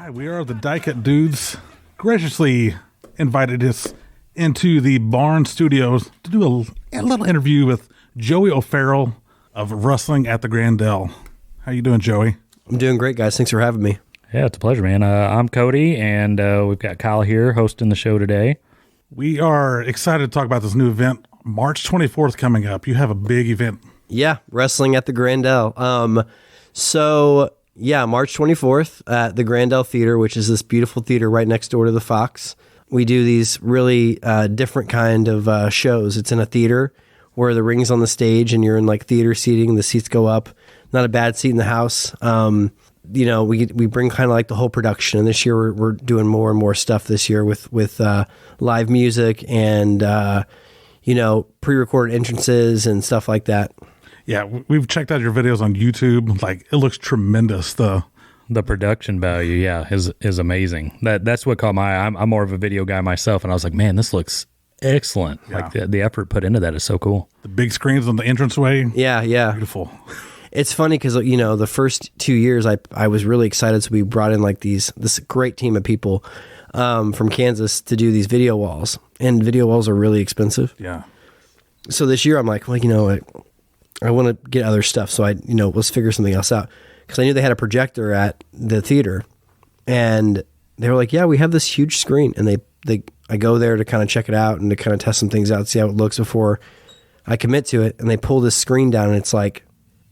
Hi, we are the Diecut Dudes. Graciously invited us into the Barn Studios to do a little interview with Joey O'Farrell of Wrestling at the Grandel. How you doing, Joey? I'm doing great, guys. Thanks for having me. Yeah, it's a pleasure, man. I'm Cody, and we've got Kyle here hosting the show today. We are excited to talk about this new event, March 24th coming up. You have a big event. Yeah, Wrestling at the Grandel. March 24th at the Grandel Theatre, which is this beautiful theater right next door to the Fox. We do these really different kind of shows. It's in a theater where the ring's on the stage and you're in like theater seating. The seats go up. Not a bad seat in the house. We bring kind of like the whole production. And this year we're doing more and more stuff this year with live music and pre-recorded entrances and stuff like that. Yeah, we've checked out your videos on YouTube. Like, it looks tremendous. The production value, yeah, is amazing. That's what caught my eye. I'm more of a video guy myself, and I was like, man, this looks excellent. Yeah. Like the effort put into that is so cool. The big screens on the entranceway. Yeah. Beautiful. It's funny because, the first 2 years I was really excited. So we brought in like this great team of people from Kansas to do these video walls. And video walls are really expensive. Yeah. So this year I'm like, well, I want to get other stuff. So let's figure something else out. Because I knew they had a projector at the theater. And they were like, yeah, we have this huge screen. And I go there to kind of check it out and to kind of test some things out, see how it looks before I commit to it. And they pull this screen down and it's like,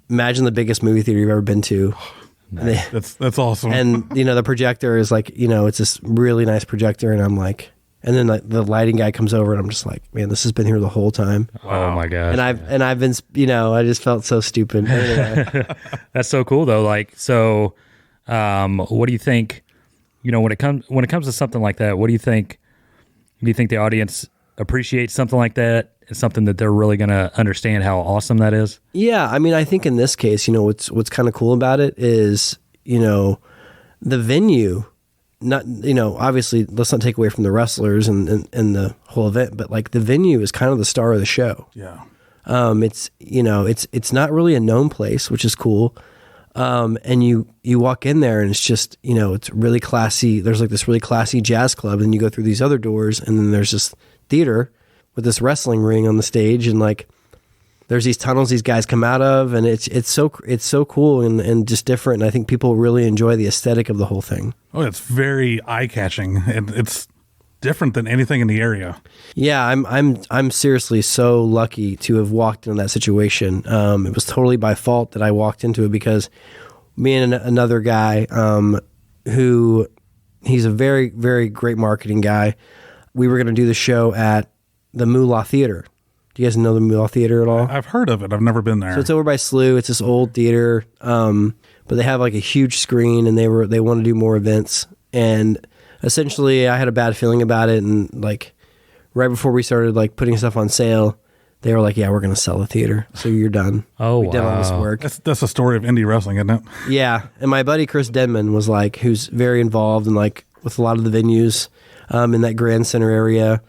imagine the biggest movie theater you've ever been to. Nice. That's awesome. And, the projector is like, it's this really nice projector. And I'm like, and then the lighting guy comes over and I'm just like, man, this has been here the whole time. Wow. Oh my gosh. And I've been, I just felt so stupid. Anyway. That's so cool though. Like, so, what do you think, when it comes to something like that, what do you think? Do you think the audience appreciates something like that? It's something that they're really going to understand how awesome that is? Yeah. I mean, I think in this case, what's kind of cool about it is, the venue, not, obviously let's not take away from the wrestlers and the whole event, but like the venue is kind of the star of the show. Yeah. It's not really a known place, which is cool. And you walk in there and it's just, it's really classy. There's like this really classy jazz club and you go through these other doors and then there's this theater with this wrestling ring on the stage and like there's these tunnels these guys come out of and it's so cool and just different. And I think people really enjoy the aesthetic of the whole thing. Oh, it's very eye-catching and it's different than anything in the area. Yeah, I'm seriously so lucky to have walked into that situation. It was totally by fault that I walked into it because me and another guy who he's a very, very great marketing guy. We were going to do the show at the Moolah Theater. Do you guys know the Moolah Theater at all? I've heard of it. I've never been there. So it's over by SLU. It's this old theater, but they have like a huge screen, and they want to do more events. And essentially, I had a bad feeling about it. And like right before we started like putting stuff on sale, they were like, "Yeah, we're going to sell the theater, so you're done." Oh, we did all this work. That's a story of indie wrestling, isn't it? Yeah, and my buddy Chris Denman was like, who's very involved and like with a lot of the venues in that Grand Center area.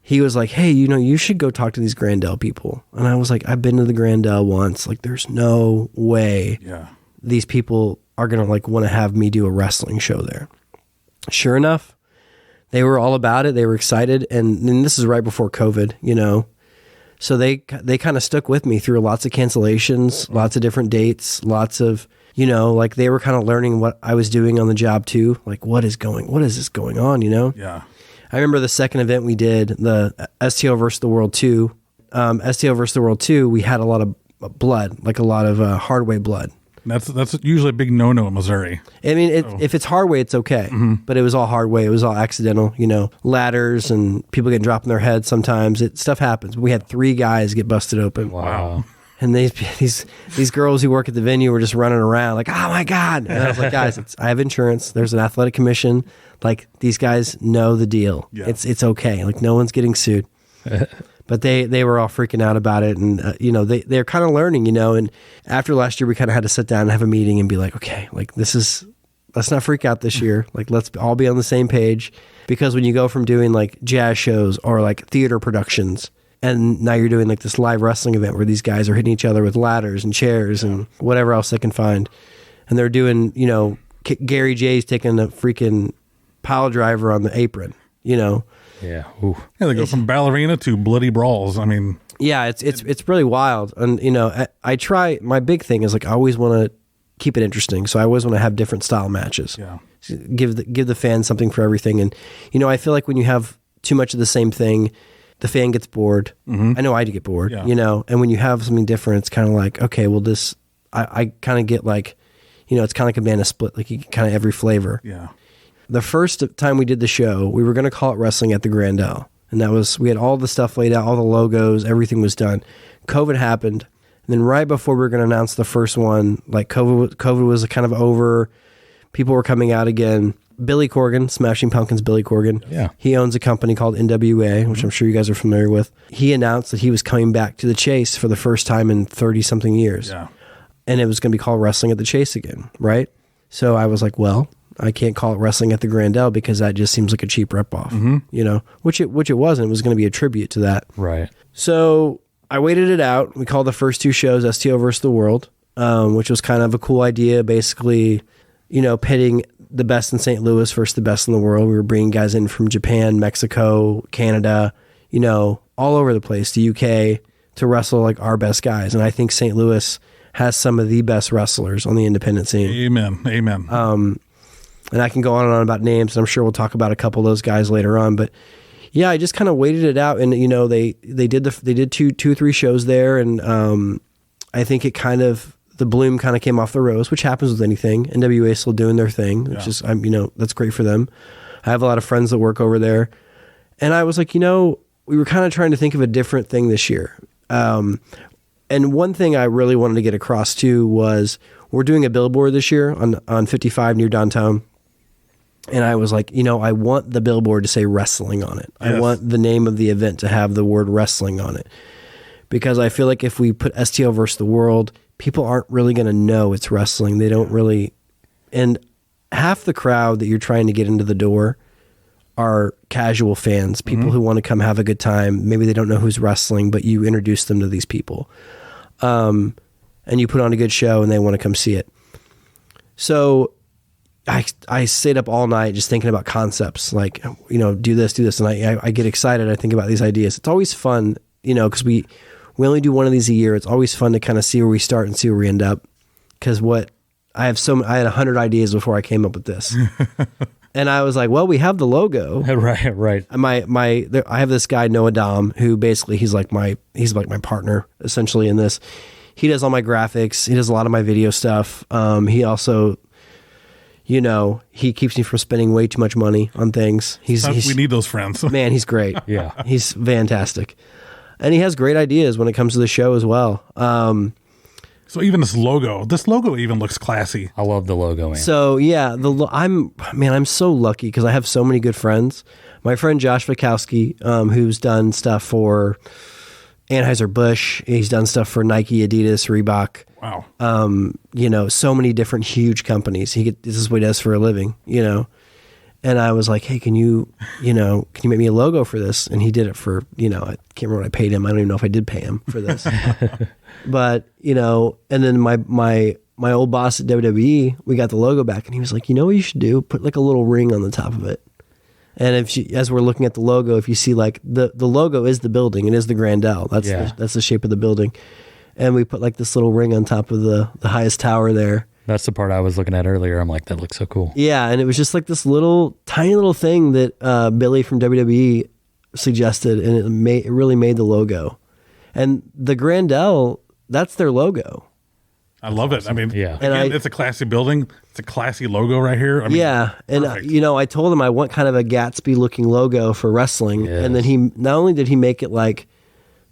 He was like, hey, you should go talk to these Grandel people. And I was like, I've been to the Grandel once. Like, there's no way these people are going to like want to have me do a wrestling show there. Sure enough, they were all about it. They were excited. And this is right before COVID, So they kind of stuck with me through lots of cancellations, lots of different dates, lots of, like they were kind of learning what I was doing on the job too. Like, what is this going on, Yeah. I remember the second event we did, the STO versus the World 2. STO versus the World 2, we had a lot of blood, like a lot of hardway blood. That's usually a big no-no in Missouri. I mean, if it's hardway, it's okay. Mm-hmm. But it was all hardway. It was all accidental, ladders and people getting dropped in their heads sometimes. Stuff happens. We had 3 guys get busted open. Wow. And these girls who work at the venue were just running around like, oh my God. And I was like, guys, I have insurance. There's an athletic commission. Like, these guys know the deal. Yeah. It's okay. Like, no one's getting sued. But they were all freaking out about it. And, they're kind of learning, and after last year, we kind of had to sit down and have a meeting and be like, okay, like let's not freak out this year. Like, let's all be on the same page. Because when you go from doing like jazz shows or like theater productions, and now you're doing like this live wrestling event where these guys are hitting each other with ladders and chairs and whatever else they can find. And they're doing, Gary J's taking a freaking pile driver on the apron, you know? Yeah. Ooh. Yeah, they go from ballerina to bloody brawls. I mean, Yeah, it's really wild. And, you know, I try, my big thing is like, I always want to keep it interesting. So I always want to have different style matches. yeah. Give the fans something for everything. And, you know, I feel like when you have too much of the same thing, the fan gets bored. I know I get bored, Yeah. you know, and when you have something different, it's kind of like, okay, well this, I kind of get like, you know, it's kind of like a banana split, like you get kind of every flavor. Yeah. The first time we did the show, we were going to call it Wrestling at the Grandel. And that was, we had all the stuff laid out, all the logos, everything was done. COVID happened. And then right before we were going to announce the first one, like COVID was kind of over. People were coming out again. Billy Corgan, Smashing Pumpkins Billy Corgan. Yeah. He owns a company called NWA, which I'm sure you guys are familiar with. He announced that he was coming back to the Chase for the first time in 30-something years. Yeah. And it was going to be called Wrestling at the Chase again, right? So I was like, well, I can't call it Wrestling at the Grandel because that just seems like a cheap ripoff, you know, which it wasn't. It was going to be a tribute to that. Right. So I waited it out. We called the first two shows STO versus the World, which was kind of a cool idea. Basically, you know, pitting the best in St. Louis versus the best in the world. We were bringing guys in from Japan, Mexico, Canada, you know, all over the place, the UK, to wrestle like our best guys. And I think St. Louis has some of the best wrestlers on the independent scene. Amen. Amen. And I can go on and on about names, and I'm sure we'll talk about a couple of those guys later on. But yeah, I just kind of waited it out, and you know, they did two or three shows there, and I think it kind of, the bloom kind of came off the rose, which happens with anything. NWA is still doing their thing, which is, you know, that's great for them. I have a lot of friends that work over there, and I was like, you know, we were kind of trying to think of a different thing this year. And one thing I really wanted to get across too was we're doing a billboard this year on 55 near downtown. And I was like, you know, I want the billboard to say wrestling on it. Yes. I want the name of the event to have the word wrestling on it. Because I feel like if we put STO versus the World, people aren't really going to know it's wrestling. They don't really. And half the crowd that you're trying to get into the door are casual fans, people who want to come have a good time. Maybe they don't know who's wrestling, but you introduce them to these people. And you put on a good show and they want to come see it. So I stayed up all night just thinking about concepts, like, you know, do this. And I get excited. I think about these ideas. It's always fun, you know, because we only do one of these a year. It's always fun to kind of see where we start and see where we end up. Because I had 100 ideas before I came up with this. And I was like, well, we have the logo. Right. I have this guy, Noah Dom, who basically he's like my partner essentially in this. He does all my graphics. He does a lot of my video stuff. He also, you know, he keeps me from spending way too much money on things. We need those friends. Man, he's great. Yeah. He's fantastic. And he has great ideas when it comes to the show as well. So even this logo even looks classy. I love the logo, man. So yeah, I'm so lucky because I have so many good friends. My friend Josh Vikowski, who's done stuff for Anheuser-Busch, he's done stuff for Nike, Adidas, Reebok. Wow. You know, so many different huge companies. This is what he does for a living, you know. And I was like, hey, can you make me a logo for this? And he did it for, you know, I can't remember what I paid him. I don't even know if I did pay him for this. But, you know, and then my old boss at WWE, we got the logo back, and he was like, you know what you should do? Put like a little ring on the top of it. And as we're looking at the logo, if you see like the logo is the building, it is the Grandel. That's the shape of the building. And we put like this little ring on top of the highest tower there. That's the part I was looking at earlier. I'm like, that looks so cool. Yeah, and it was just like this tiny little thing that Billy from WWE suggested, and it really made the logo. And the Grandel, that's their logo. I love it. I mean, Yeah. again, it's a classy building. It's a classy logo right here. I mean, Yeah, and you know, I told him I want kind of a Gatsby-looking logo for wrestling, Yes. and then he not only did he make it like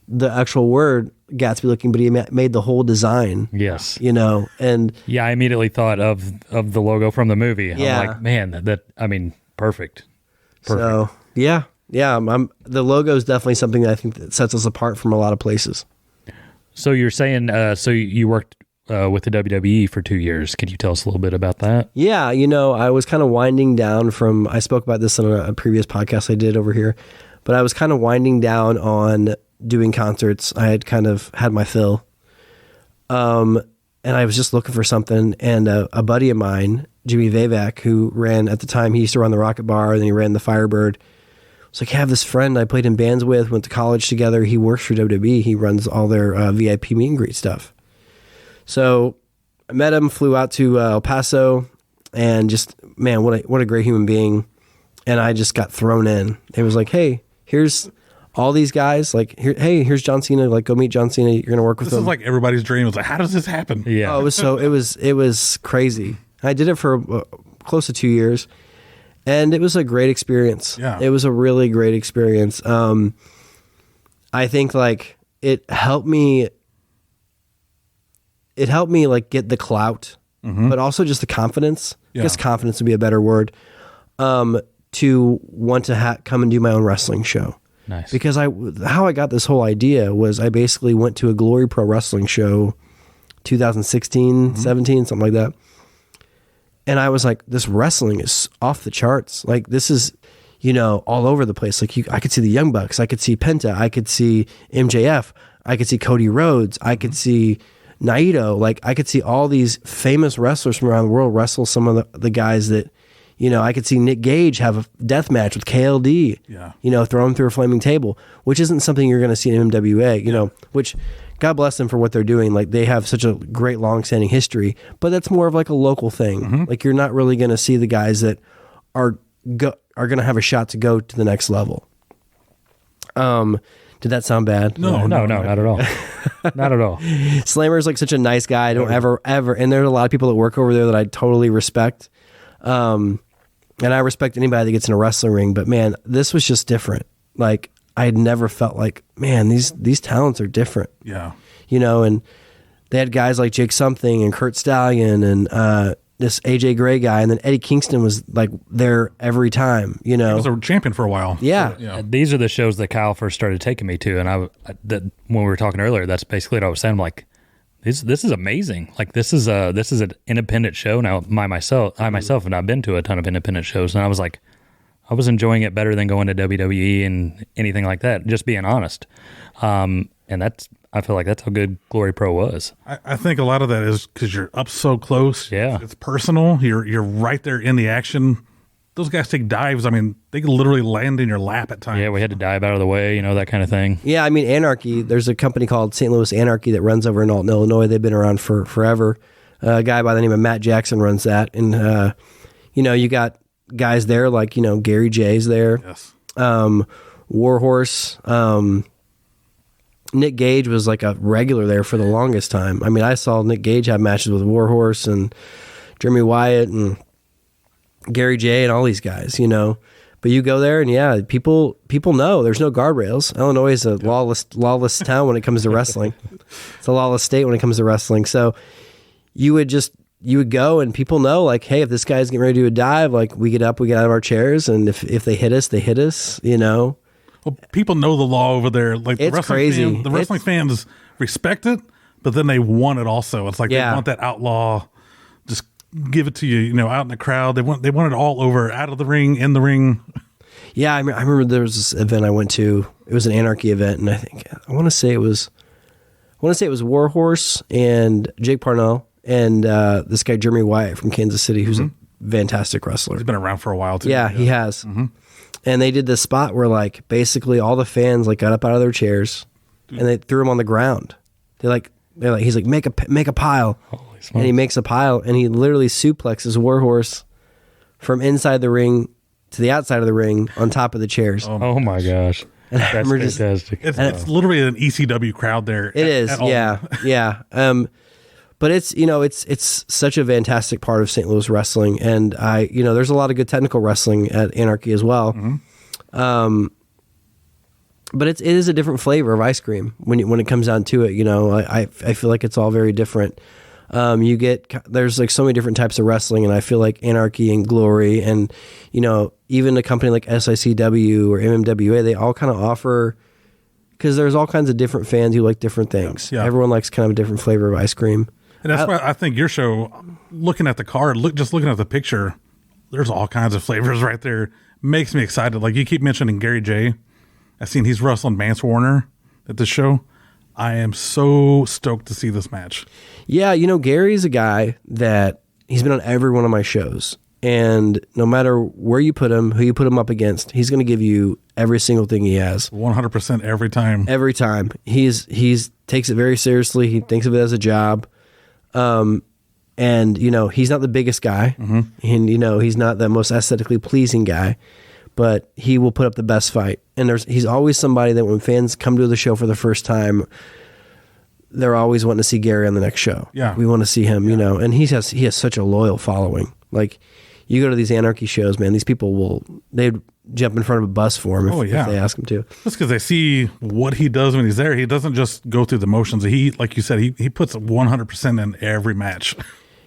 the actual word Gatsby-looking, but he made the whole design. Yes. You know, and Yeah, I immediately thought of the logo from the movie. Yeah. I'm like, man, I mean, perfect. so yeah. The logo is definitely something that I think that sets us apart from a lot of places. So you're saying, so you worked with the WWE for 2 years. Can you tell us a little bit about that? Yeah, you know, I was kind of winding down from, I spoke about this on a previous podcast I did over here, but I was kind of winding down on doing concerts. I had kind of had my fill. And I was just looking for something, and a buddy of mine, Jimmy Vavac, who ran at the time. He used to run the Rocket Bar, and then he ran the Firebird. It's like, I have this friend I played in bands with, went to college together. He works for WWE. He runs all their VIP meet and greet stuff. So I met him, flew out to El Paso, and just, man, what a great human being. And I just got thrown in. It was like, hey, here's all these guys. Like, here's John Cena. Like, go meet John Cena. You're gonna work with him. This is like everybody's dream. It was like, how does this happen? Yeah. Oh, it was crazy. I did it for close to 2 years, and it was a great experience. Yeah. It was a really great experience. I think like it helped me like get the clout, but also just the confidence. Yeah. I guess confidence would be a better word. To want to come and do my own wrestling show. Nice. Because how I got this whole idea was I basically went to a Glory Pro Wrestling show 2016, 17, something like that. And I was like, this wrestling is off the charts. Like, this is, all over the place. Like, I could see the Young Bucks. I could see Penta. I could see MJF. I could see Cody Rhodes. I could see Naito. Like, I could see all these famous wrestlers from around the world wrestle some of the guys that, I could see Nick Gage have a death match with KLD, throw him through a flaming table, which isn't something you're going to see in MWA, which God bless them for what they're doing. Like, they have such a great long-standing history, but that's more of like a local thing. Like, you're not really going to see the guys that are going to have a shot to go to the next level. Did that sound bad? No, not at all. Not at all. Slammer's like such a nice guy. I don't ever, and there's a lot of people that work over there that I totally respect. And I respect anybody that gets in a wrestling ring, but man, this was just different. Like, I had never felt like, man, these talents are different. Yeah. And they had guys like Jake Something and Kurt Stallion and this AJ Gray guy, and then Eddie Kingston was like there every time, He was a champion for a while. Yeah. So, These are the shows that Kyle first started taking me to, and when we were talking earlier, that's basically what I was saying. I'm like, this is amazing. Like, this is an independent show. Now, I myself have not been to a ton of independent shows, and I was like, I was enjoying it better than going to WWE and anything like that, just being honest. And I feel like that's how good Glory Pro was. I think a lot of that is because you're up so close. Yeah. It's personal. You're right there in the action. Those guys take dives. I mean, they can literally land in your lap at times. Yeah, we had to dive out of the way, that kind of thing. Yeah, I mean, Anarchy, there's a company called St. Louis Anarchy that runs over in Alton, Illinois. They've been around for forever. A guy by the name of Matt Jackson runs that. And, you got guys there like, Gary J's there. Yes. Warhorse. Nick Gage was like a regular there for the longest time. I mean, I saw Nick Gage have matches with Warhorse and Jeremy Wyatt and Gary J and all these guys, But you go there and yeah, people know there's no guardrails. Illinois is a lawless town when it comes to wrestling. It's a lawless state when it comes to wrestling. So you would go and people know like, hey, if this guy's getting ready to do a dive, like we get out of our chairs, and if they hit us, they hit us, Well, people know the law over there. Like, it's crazy. The wrestling fans respect it, but then they want it also. It's like they want that outlaw. Just give it to you, out in the crowd. They want it all over, out of the ring, in the ring. Yeah, I remember there was this event I went to. It was an Anarchy event, and I want to say it was Warhorse and Jake Parnell and this guy Jeremy Wyatt from Kansas City, who's a fantastic wrestler. He's been around for a while too. Yeah, he has. And they did this spot where like basically all the fans like got up out of their chairs and they threw him on the ground. They're like he's like make a pile. Holy smokes. And he makes a pile and he literally suplexes Warhorse from inside the ring to the outside of the ring on top of the chairs. Oh my gosh. And That's fantastic. It's literally an ECW crowd there. It is, yeah. But it's it's such a fantastic part of St. Louis wrestling, and there's a lot of good technical wrestling at Anarchy as well. But it is a different flavor of ice cream when it comes down to it. I feel like it's all very different. There's like so many different types of wrestling, and I feel like Anarchy and Glory and even a company like SICW or MMWA, they all kind of offer, because there's all kinds of different fans who like different things. Yeah. Everyone likes kind of a different flavor of ice cream. And that's why I think your show, looking at the card, just looking at the picture, there's all kinds of flavors right there. Makes me excited. Like, you keep mentioning Gary J. I've seen he's wrestling Mance Warner at this show. I am so stoked to see this match. Yeah, Gary's a guy that he's been on every one of my shows. And no matter where you put him, who you put him up against, he's going to give you every single thing he has. 100% every time. Every time. He's takes it very seriously. He thinks of it as a job. And, you know, he's not the biggest guy. And, you know, he's not the most aesthetically pleasing guy. But he will put up the best fight. And he's always somebody that when fans come to the show for the first time, they're always wanting to see Gary on the next show. Yeah. We want to see him, you know. And he has such a loyal following. Like, you go to these anarchy shows, man, these people they'd jump in front of a bus for him if they ask him to. Just because they see what he does when he's there. He doesn't just go through the motions. He, like you said, he puts 100% in every match.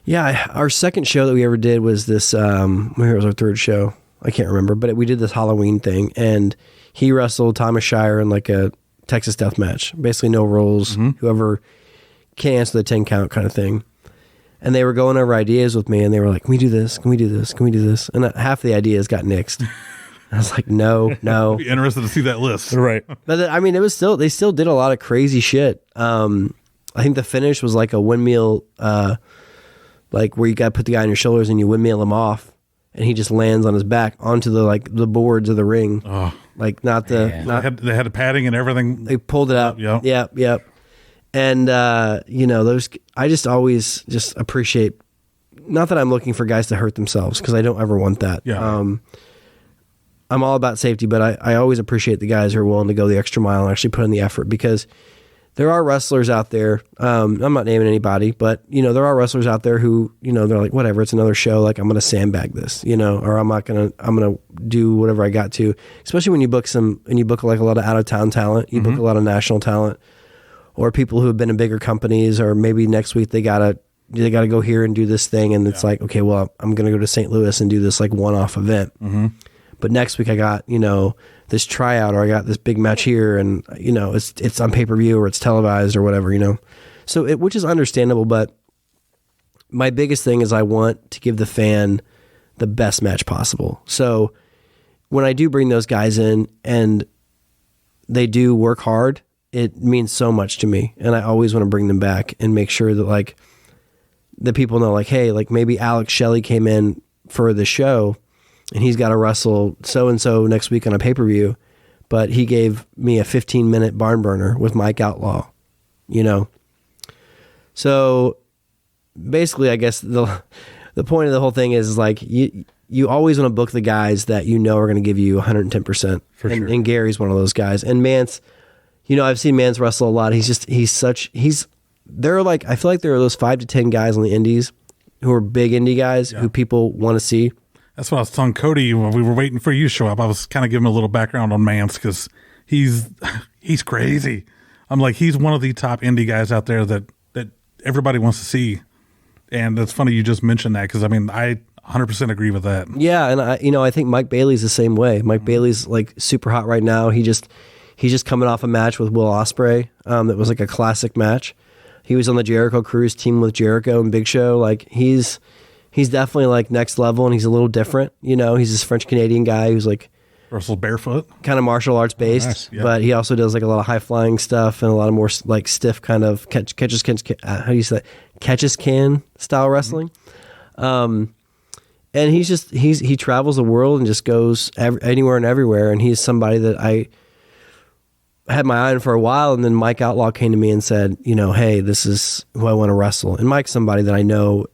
Yeah, our second show that we ever did was this, where was our third show? I can't remember, but we did this Halloween thing, and he wrestled Thomas Shire in like a Texas death match. Basically no rules, whoever can't answer the 10 count kind of thing. And they were going over ideas with me, and they were like, can we do this? Can we do this? Can we do this? And half the ideas got nixed. I was like, no. I'd be interested to see that list. Right. But I mean, they still did a lot of crazy shit. I think the finish was like a windmill, like where you got to put the guy on your shoulders and you windmill him off, and he just lands on his back onto the boards of the ring. Oh, like not the, man. not, they had the padding and everything. they pulled it up. Yep. And, you know, I just always just appreciate, not that I'm looking for guys to hurt themselves, because I don't ever want that. Yeah. I'm all about safety, but I always appreciate the guys who are willing to go the extra mile and actually put in the effort, because there are wrestlers out there. I'm not naming anybody, but, you know, there are wrestlers out there who, you know, they're like, whatever, it's another show. Like, I'm going to sandbag this, you know, or I'm going to do whatever I got to, especially when you book like a lot of out of town talent, you book a lot of national talent, or people who have been in bigger companies, or maybe next week they gotta go here and do this thing, and it's like, okay, well, I'm gonna go to St. Louis and do this like one-off event. But next week I got, you know, this tryout, or I got this big match here, and, you know, it's on pay-per-view, or it's televised, or whatever, you know. So which is understandable, but my biggest thing is I want to give the fan the best match possible. So when I do bring those guys in and they do work hard, it means so much to me, and I always want to bring them back and make sure that, like, the people know, like, hey, like, maybe Alex Shelley came in for the show and he's got to wrestle so-and-so next week on a pay-per-view, but he gave me a 15-minute barn burner with Mike Outlaw, you know? So basically, I guess the point of the whole thing is like, you always want to book the guys that you know are going to give you 110%. For sure. And Gary's one of those guys. And Mance, you know, I've seen Mance wrestle a lot. There are like, I feel like there are those 5 to 10 guys on the indies who are big indie guys who people want to see. That's what I was telling Cody when we were waiting for you to show up. I was kind of giving him a little background on Mance, because he's crazy. I'm like, he's one of the top indie guys out there that everybody wants to see. And it's funny you just mentioned that, because I mean, I 100% agree with that. Yeah, and I think Mike Bailey's the same way. Mike Bailey's like super hot right now. He's just coming off a match with Will Ospreay that was like a classic match. He was on the Jericho Cruise team with Jericho and Big Show. Like, he's definitely like next level, and he's a little different. You know, he's this French Canadian guy who's like Wrestles barefoot, kind of martial arts based, nice. Yeah. but he also does like a lot of high flying stuff and a lot of more like stiff kind of catches can style wrestling. And he travels the world and just goes anywhere and everywhere. And he's somebody that I had my eye on for a while, and then Mike Outlaw came to me and said, you know, hey, this is who I want to wrestle. And Mike's somebody that I know,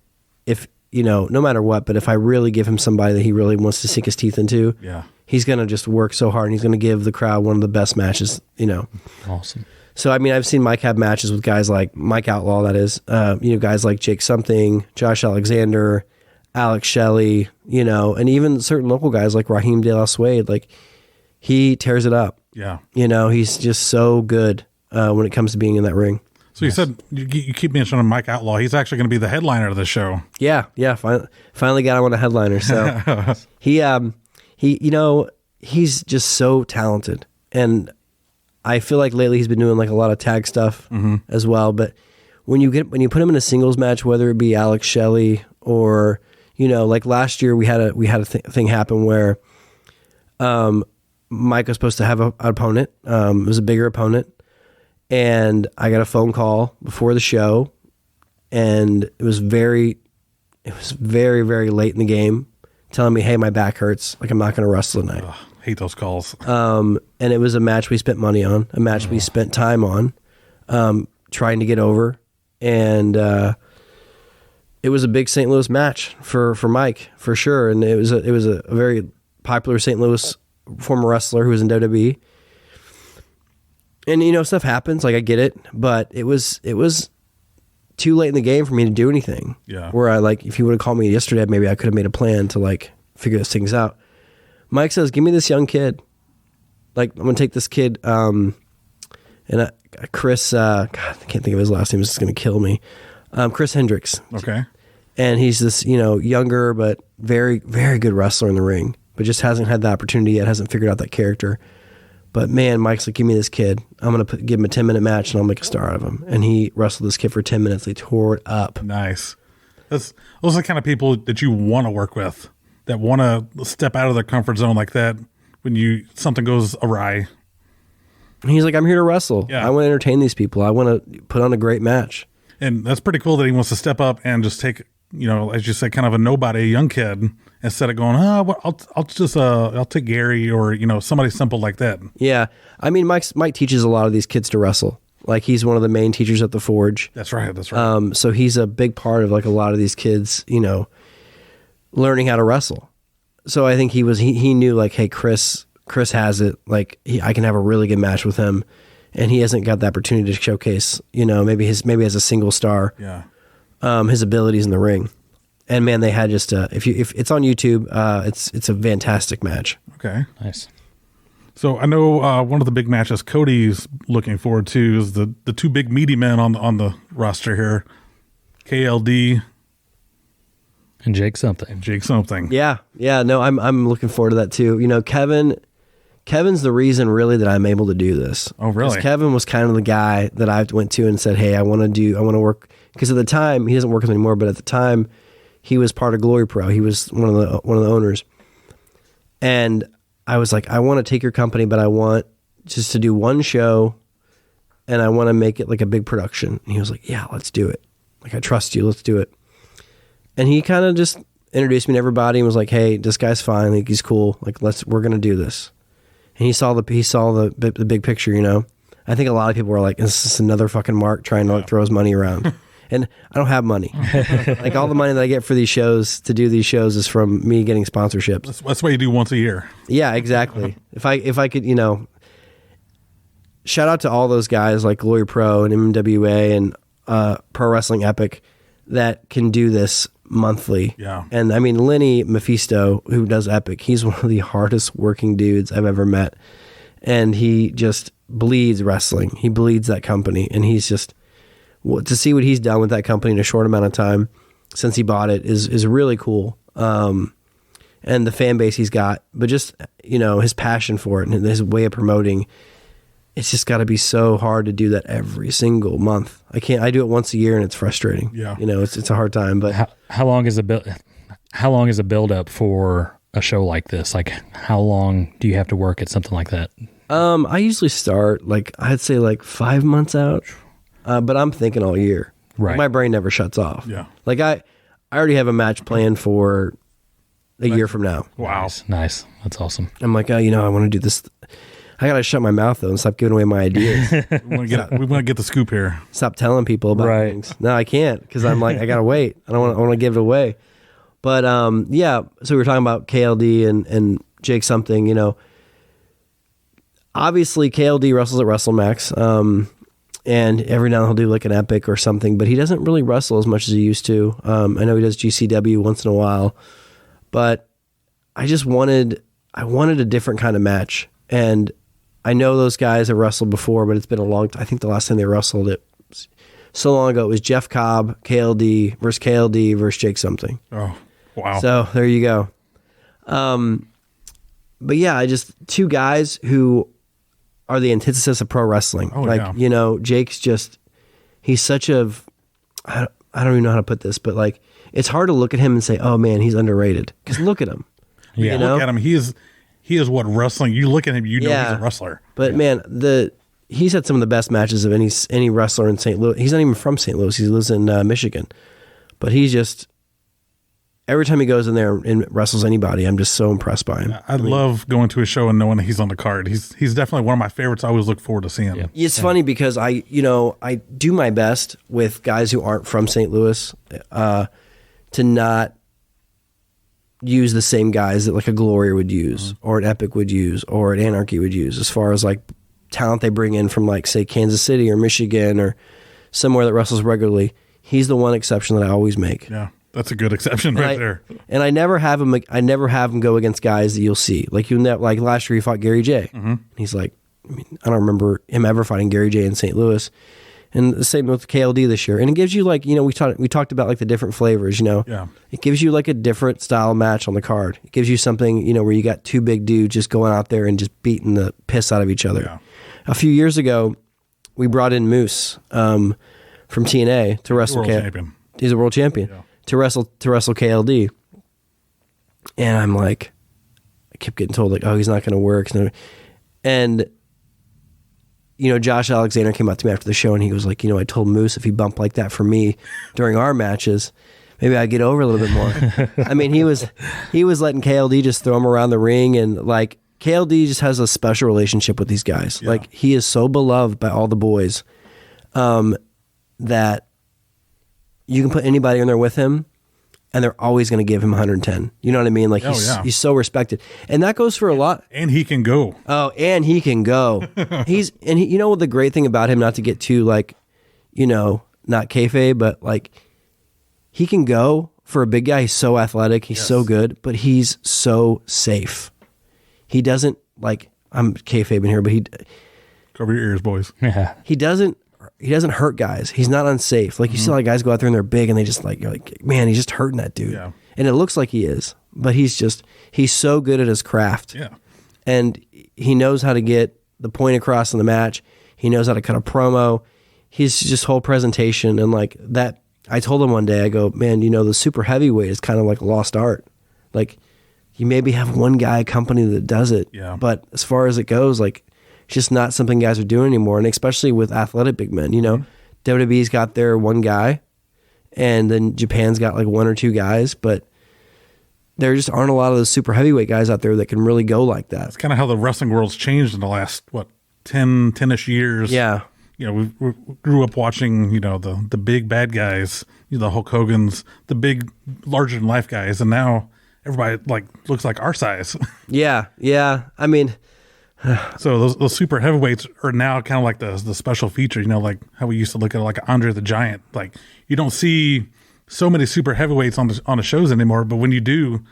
if, you know, no matter what, but if I really give him somebody that he really wants to sink his teeth into, he's going to just work so hard, and he's going to give the crowd one of the best matches, you know. Awesome. So, I mean, I've seen Mike have matches with guys like Mike Outlaw, that is, you know, guys like Jake Something, Josh Alexander, Alex Shelley, you know, and even certain local guys like Raheem De La Suede. Like, he tears it up. Yeah. You know, he's just so good when it comes to being in that ring. So you said, you keep mentioning Mike Outlaw. He's actually going to be the headliner of the show. Yeah. Finally got him on a headliner. So he, you know, he's just so talented. And I feel like lately he's been doing like a lot of tag stuff as well. But when you put him in a singles match, whether it be Alex Shelley or, you know, like last year we had a thing happen where Mike was supposed to have an opponent. It was a bigger opponent. And I got a phone call before the show, and it was very It was very, very late in the game, telling me, hey, my back hurts. Like, I'm not going to wrestle tonight. Ugh, hate those calls. And it was a match we spent money on, a match we spent time on, trying to get over. And it was a big St. Louis match for Mike, for sure. And it was a very popular St. Louis former wrestler who was in WWE. And, you know, stuff happens. Like, I get it. But it was too late in the game for me to do anything. Yeah. Where I, like, if you would have called me yesterday, maybe I could have made a plan to, like, figure those things out. Mike says, give me this young kid. Like, I'm going to take this kid. And Chris, God, I can't think of his last name. It's going to kill me. Chris Hendricks. Okay. And he's this, you know, younger, but very, very good wrestler in the ring, but just hasn't had the opportunity yet, hasn't figured out that character. But man, Mike's like, give me this kid. I'm going to give him a 10-minute match and I'll make a star out of him. And he wrestled this kid for 10 minutes. They tore it up. Nice. Those are the kind of people that you want to work with, that want to step out of their comfort zone like that when something goes awry. And he's like, I'm here to wrestle. Yeah. I want to entertain these people. I want to put on a great match. And that's pretty cool that he wants to step up and just take, you know, as you say, kind of a nobody, a young kid, instead of going, I'll take Gary or, you know, somebody simple like that. Yeah. I mean, Mike teaches a lot of these kids to wrestle. Like, he's one of the main teachers at the Forge. That's right. That's right. So he's a big part of, like, a lot of these kids, you know, learning how to wrestle. So I think he knew, like, hey, Chris has it. Like, I can have a really good match with him. And he hasn't got the opportunity to showcase, you know, maybe as a single star, Yeah. His abilities in the ring. And man, they had just if it's on YouTube, it's a fantastic match. Okay. Nice. So I know one of the big matches Cody's looking forward to is the two big meaty men on the roster here, KLD And Jake something. Jake something. Yeah, no, I'm looking forward to that too. You know, Kevin's the reason really that I'm able to do this. Oh, really? 'Cause Kevin was kind of the guy that I went to and said, hey, I want to work. Because at the time, he doesn't work with me anymore, but at the time, he was part of Glory Pro. He was one of the owners. And I was like, I want to take your company, but I want just to do one show and I want to make it like a big production. And he was like, yeah, let's do it. Like, I trust you. Let's do it. And he kind of just introduced me to everybody and was like, hey, this guy's fine. Like, he's cool. Like, we're going to do this. And he saw the big picture, you know. I think a lot of people were like, "Is this another fucking Mark trying to like throw his money around?" And I don't have money. Like, all the money that I get for these shows to do these shows is from me getting sponsorships. That's what you do once a year. Yeah, exactly. If I could, you know, shout out to all those guys like Glory Pro and MMWA and Pro Wrestling Epic that can do this monthly. Yeah. And I mean, Lenny Mephisto, who does Epic, he's one of the hardest working dudes I've ever met. And he just bleeds wrestling. He bleeds that company. And he's just, to see what he's done with that company in a short amount of time since he bought it is really cool. And the fan base he's got, but just, you know, his passion for it and his way of promoting, it's just got to be so hard to do that every single month. I do it once a year and it's frustrating. Yeah. You know, it's a hard time, but How long is a build up for a show like this? Like, how long do you have to work at something like that? I usually start I'd say 5 months out. But I'm thinking all year. Right. My brain never shuts off. Yeah. Like, I already have a match planned for a year from now. Wow. Nice. That's awesome. I'm like, oh, you know, I want to do this. I got to shut my mouth though and stop giving away my ideas. We want to get the scoop here. Stop telling people about Right. things. No, I can't, because I'm like, I gotta wait. I want to give it away. But yeah. So we were talking about KLD and Jake something. You know, obviously KLD wrestles at WrestleMax, and every now and then he'll do like an Epic or something. But he doesn't really wrestle as much as he used to. I know he does GCW once in a while, but I wanted a different kind of match. And I know those guys have wrestled before, but it's been a long time. I think the last time they wrestled it so long ago, it was Jeff Cobb, KLD versus Jake something. Oh, wow. So there you go. But yeah, two guys who are the antithesis of pro wrestling. Oh, yeah. You know, Jake's he's such I don't even know how to put this, but like, it's hard to look at him and say, oh man, he's underrated. Because look at him. Yeah. You know? Look at him. He is what wrestling. You look at him, you know he's a wrestler. But man, he's had some of the best matches of any wrestler in St. Louis. He's not even from St. Louis. He lives in Michigan. But he's every time he goes in there and wrestles anybody, I'm just so impressed by him. I love going to a show and knowing he's on the card. He's definitely one of my favorites. I always look forward to seeing him. It's funny because I do my best with guys who aren't from St. Louis to not use the same guys that like a Gloria would use or an Epic would use or an Anarchy would use as far as like talent they bring in from like say Kansas City or Michigan or somewhere that wrestles regularly. He's the one exception that I always make. Yeah, that's a good exception there. And I never have him. I never have him go against guys that you'll see. Like like last year he fought Gary J. He's like, I mean, I don't remember him ever fighting Gary J in St. Louis. And the same with KLD this year. And it gives you like, we talked about like the different flavors, Yeah. It gives you like a different style match on the card. It gives you something, where you got two big dudes just going out there and just beating the piss out of each other. Yeah. A few years ago, we brought in Moose from TNA to wrestle. World champion. He's a world champion. Yeah. To wrestle KLD. And I'm like, I kept getting told like, oh, he's not going to work. And Josh Alexander came up to me after the show and he was like, I told Moose if he bumped like that for me during our matches, maybe I'd get over a little bit more. I mean, he was letting KLD just throw him around the ring, and like KLD just has a special relationship with these guys. Yeah. Like he is so beloved by all the boys that you can put anybody in there with him and they're always going to give him 110. You know what I mean? Like he's so respected. And that goes for a lot. And he can go. Oh, and he can go. The great thing about him, not to get too like, not kayfabe, but like he can go for a big guy. He's so athletic. He's so good, but he's so safe. He doesn't like, I'm kayfabing here, but Cover your ears, boys. Yeah. he doesn't hurt guys. He's not unsafe. Like you see a lot of guys go out there and they're big and they just like, you're like, man, he's just hurting that dude. Yeah. And it looks like he is, but he's so good at his craft. Yeah. And he knows how to get the point across in the match. He knows how to cut a promo. His just whole presentation and like that. I told him one day, I go, man, the super heavyweight is kind of like a lost art. Like you maybe have one guy company that does it. Yeah. But as far as it goes, like it's just not something guys are doing anymore. And especially with athletic big men, WWE's got their one guy and then Japan's got like one or two guys, but there just aren't a lot of those super heavyweight guys out there that can really go like that. That's kind of how the wrestling world's changed in the last, 10-ish years. Yeah. We grew up watching, the big bad guys, the Hulk Hogan's, the big larger than life guys. And now everybody like looks like our size. Yeah. Yeah. I mean, so those super heavyweights are now kind of like the special feature, like how we used to look at like Andre the Giant. Like you don't see so many super heavyweights on the shows anymore, but when you do,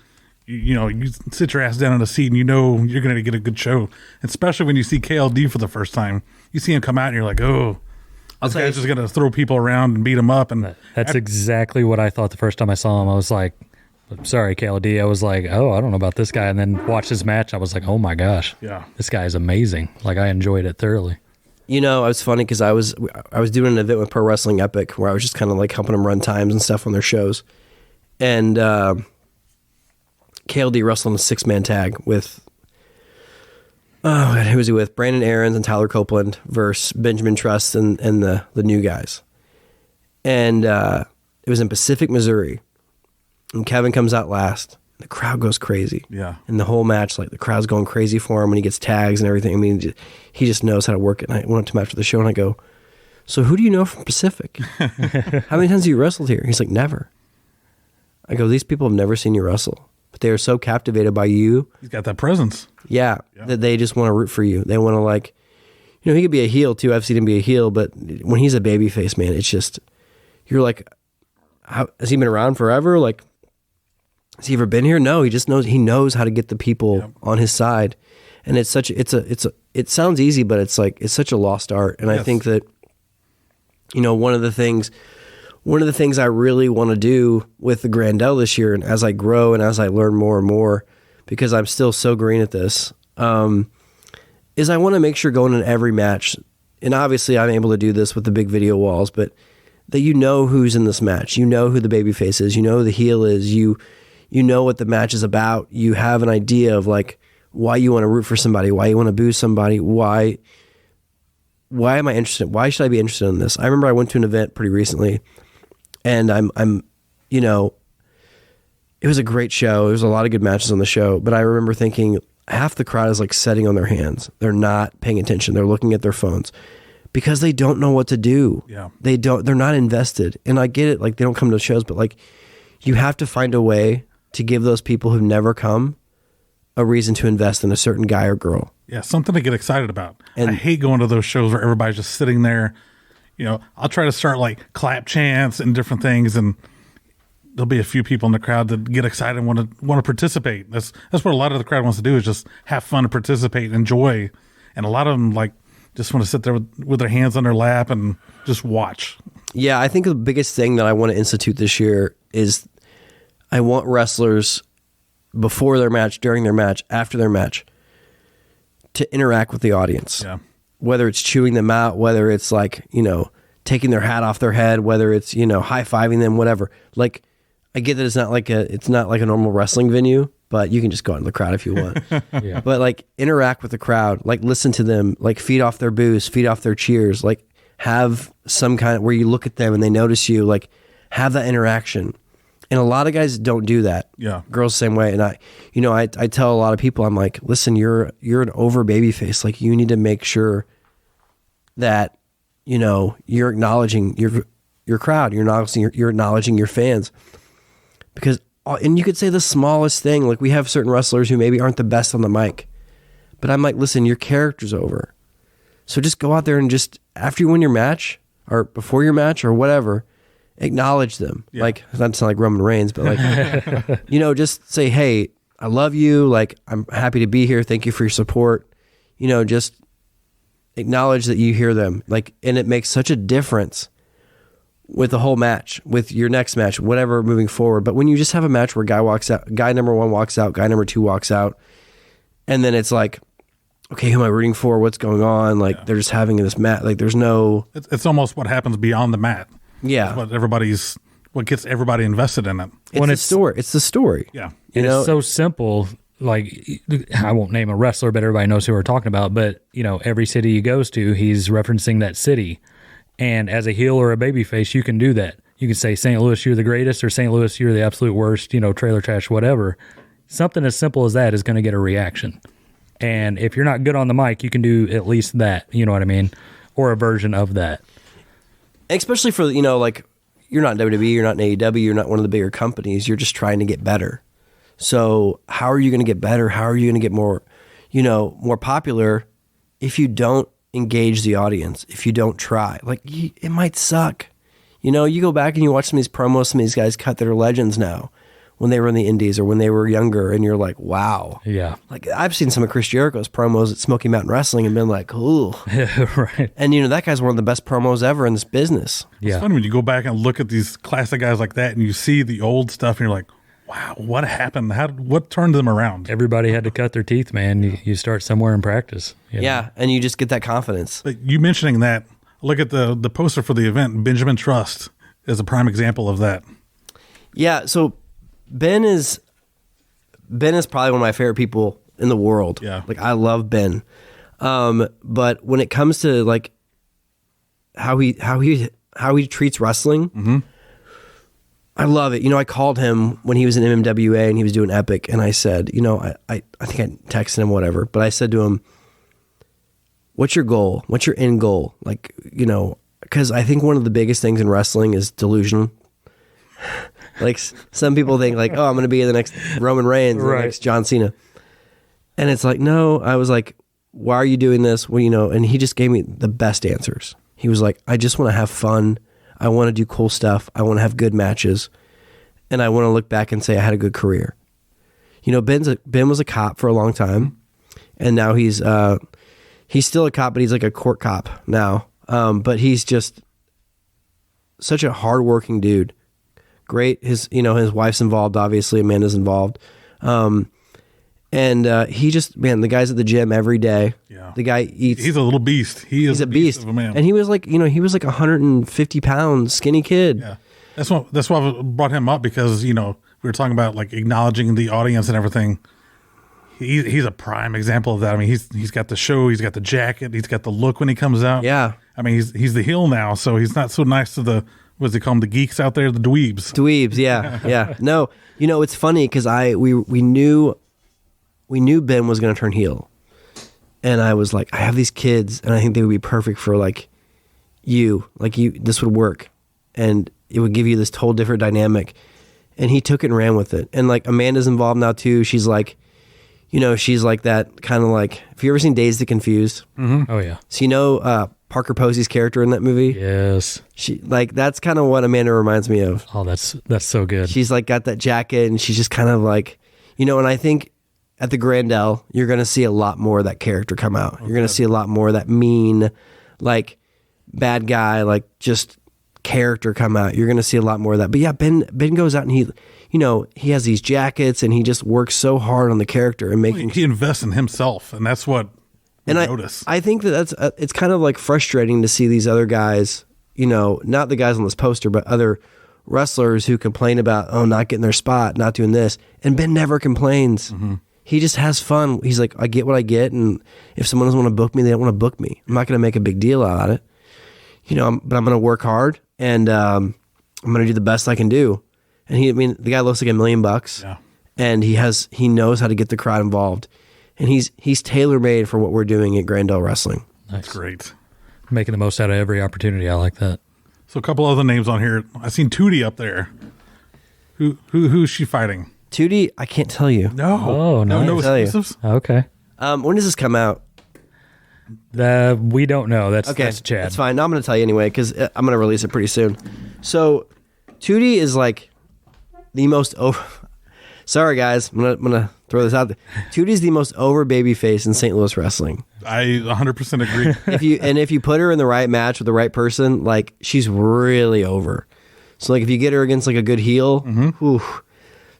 you sit your ass down in a seat and you're going to get a good show. Especially when you see KLD for the first time, you see him come out and you're like, oh, this guy's just going to throw people around and beat them up. And that's exactly what I thought the first time I saw him. I was like, sorry, KLD. I was like, oh, I don't know about this guy. And then watched his match. I was like, oh my gosh, yeah, this guy is amazing. Like I enjoyed it thoroughly. it was funny because I was doing an event with Pro Wrestling Epic where I was just kind of like helping them run times and stuff on their shows. And KLD wrestled in a 6-man tag with, who was he with? Brandon Aarons and Tyler Copeland versus Benjamin Trust and the new guys. And it was in Pacific, Missouri. And Kevin comes out last. The crowd goes crazy. Yeah. And the whole match, like the crowd's going crazy for him when he gets tags and everything. I mean, he just knows how to work it. And I went up to him after the show and I go, so who do you know from Pacific? How many times have you wrestled here? He's like, never. I go, these people have never seen you wrestle, but they are so captivated by you. He's got that presence. Yeah. That they just want to root for you. They want to like, he could be a heel too. I've seen him be a heel, but when he's a babyface, man, it's just, you're like, has he been around forever? Like, has he ever been here? No, he just knows how to get the people on his side. And it sounds easy, but it's such a lost art. And I think that, one of the things I really want to do with the Grandel this year, and as I grow and as I learn more and more, because I'm still so green at this, is I want to make sure going in every match, and obviously I'm able to do this with the big video walls, but that who's in this match, who the babyface is, who the heel is, you know what the match is about, you have an idea of like why you want to root for somebody, why you want to boo somebody, why am I interested? Why should I be interested in this? I remember I went to an event pretty recently, and it it was a great show. There was a lot of good matches on the show, but I remember thinking half the crowd is like sitting on their hands. They're not paying attention. They're looking at their phones because they don't know what to do. Yeah. They're not invested. And I get it. Like, they don't come to shows, but like, you have to find a way to give those people who've never come a reason to invest in a certain guy or girl. Yeah, something to get excited about. And I hate going to those shows where everybody's just sitting there. You know, I'll try to start like clap chants and different things, and there'll be a few people in the crowd that get excited and want to participate. That's what a lot of the crowd wants to do, is just have fun and participate and enjoy. And a lot of them like just want to sit there with their hands on their lap and just watch. Yeah, I think the biggest thing that I want to institute this year is I want wrestlers before their match, during their match, after their match, to interact with the audience. Yeah. Whether it's chewing them out, whether it's like, you know, taking their hat off their head, whether it's, you know, high-fiving them, whatever. Like, I get that it's not like a normal wrestling venue, but you can just go out in the crowd if you want. Yeah. But like, interact with the crowd, like listen to them, like feed off their boos, feed off their cheers, like have some kind of where you look at them and they notice you, like have that interaction. And a lot of guys don't do that. Yeah. Girls same way. And I tell a lot of people, I'm like, listen, you're an over baby face. Like, you need to make sure that, you know, you're acknowledging your crowd. You're acknowledging your fans. Because, and you could say the smallest thing, like we have certain wrestlers who maybe aren't the best on the mic, but I'm like, listen, your character's over. So just go out there and just, after you win your match or before your match or whatever, acknowledge them. Yeah. Like, not to sound like Roman Reigns, but like, you know, just say, hey, I love you. Like, I'm happy to be here. Thank you for your support. You know, just acknowledge that you hear them. Like, and it makes such a difference with the whole match, with your next match, whatever, moving forward. But when you just have a match where guy number one walks out, guy number two walks out, and then it's like, okay, who am I rooting for? What's going on? Like, they're just having this match. Like, there's no... It's almost what happens beyond the mat. Yeah. It's what gets everybody invested in it. It's the story. Yeah. You know? It's so simple. Like, I won't name a wrestler, but everybody knows who we're talking about. But, you know, every city he goes to, he's referencing that city. And as a heel or a babyface, you can do that. You can say, St. Louis, you're the greatest, or St. Louis, you're the absolute worst, you know, trailer trash, whatever. Something as simple as that is going to get a reaction. And if you're not good on the mic, you can do at least that, you know what I mean? Or a version of that. Especially for, you know, like, you're not WWE, you're not in AEW, you're not one of the bigger companies, you're just trying to get better. So how are you going to get better? How are you going to get more, you know, more popular if you don't engage the audience, if you don't try? Like, it might suck. You know, you go back and you watch some of these promos, some of these guys cut that are legends now, when they were in the indies or when they were younger, and you're like, wow. Yeah. Like, I've seen some of Chris Jericho's promos at Smoky Mountain Wrestling and been like, ooh. Right. And, you know, that guy's one of the best promos ever in this business. Yeah. It's funny when you go back and look at these classic guys like that and you see the old stuff and you're like, wow, what happened? What turned them around? Everybody had to cut their teeth, man. You start somewhere in practice. You know? Yeah, and you just get that confidence. But you mentioning that, look at the poster for the event. Benjamin Trust is a prime example of that. Yeah, so Ben is probably one of my favorite people in the world. Yeah. Like, I love Ben. But when it comes to like how he treats wrestling, Mm-hmm. I love it. You know, I called him when he was in MMWA and he was doing Epic, and I said, you know, I think I texted him, whatever, but I said to him, what's your goal? What's your end goal? Like, you know, because I think one of the biggest things in wrestling is delusion. Like, some people think like, oh, I'm going to be the next Roman Reigns, the next John Cena. And it's like, no. I was like, why are you doing this? Well, you know, and he just gave me the best answers. He was like, I just want to have fun. I want to do cool stuff. I want to have good matches. And I want to look back and say I had a good career. You know, Ben was a cop for a long time. And now he's still a cop, but he's like a court cop now. But he's just such a hardworking dude. Great. His wife's involved, obviously. Amanda's involved. And he just, man, the guy's at the gym every day. Yeah. The guy eats. He's a little beast. He's a beast of a man. And he was like, 150 pound skinny kid. Yeah. That's why I brought him up, because, you know, we were talking about like acknowledging the audience and everything. He's a prime example of that. I mean, he's got the show, he's got the jacket, he's got the look when he comes out. Yeah. I mean, he's the heel now, so he's not so nice to the What's he call them? The geeks out there, the dweebs. Dweebs, yeah. No, it's funny because we knew Ben was going to turn heel, and I was like, I have these kids, and I think they would be perfect for you. This would work, and it would give you this whole different dynamic. And he took it and ran with it. And Amanda's involved now too. She's she's like that kind of like. Have you ever seen Dazed and Confused? Mm-hmm. Oh yeah. So Parker Posey's character in that movie. Yes. She that's kind of what Amanda reminds me of. Oh, that's so good. She's got that jacket, and she's just kind of and I think at the Grandel, you're going to see a lot more of that character come out. You're going to see a lot more of that mean, bad guy, just character come out. You're going to see a lot more of that. But yeah, Ben goes out and he has these jackets, and he just works so hard on the character and making. He invests in himself, and that's what. And I think that's it's kind of frustrating to see these other guys, not the guys on this poster, but other wrestlers who complain about, not getting their spot, not doing this. And Ben never complains. Mm-hmm. He just has fun. He's like, I get what I get. And if someone doesn't want to book me, they don't want to book me. I'm not going to make a big deal out of it, but I'm going to work hard, and I'm going to do the best I can do. And the guy looks like $1 million, yeah. And he knows how to get the crowd involved. And he's tailor-made for what we're doing at Grandel Wrestling. That's great. Making the most out of every opportunity. I like that. So a couple other names on here. I seen Tootie up there. Who's she fighting? Tootie, I can't tell you. No. No exclusives? Okay. When does this come out? We don't know. That's Chad. That's fine. No, I'm going to tell you anyway, because I'm going to release it pretty soon. So Tootie is the most over... Sorry, guys. I'm gonna throw this out there. Tootie's the most over baby face in St. Louis wrestling. I 100% agree. if you put her in the right match with the right person, she's really over. So if you get her against a good heel, whew.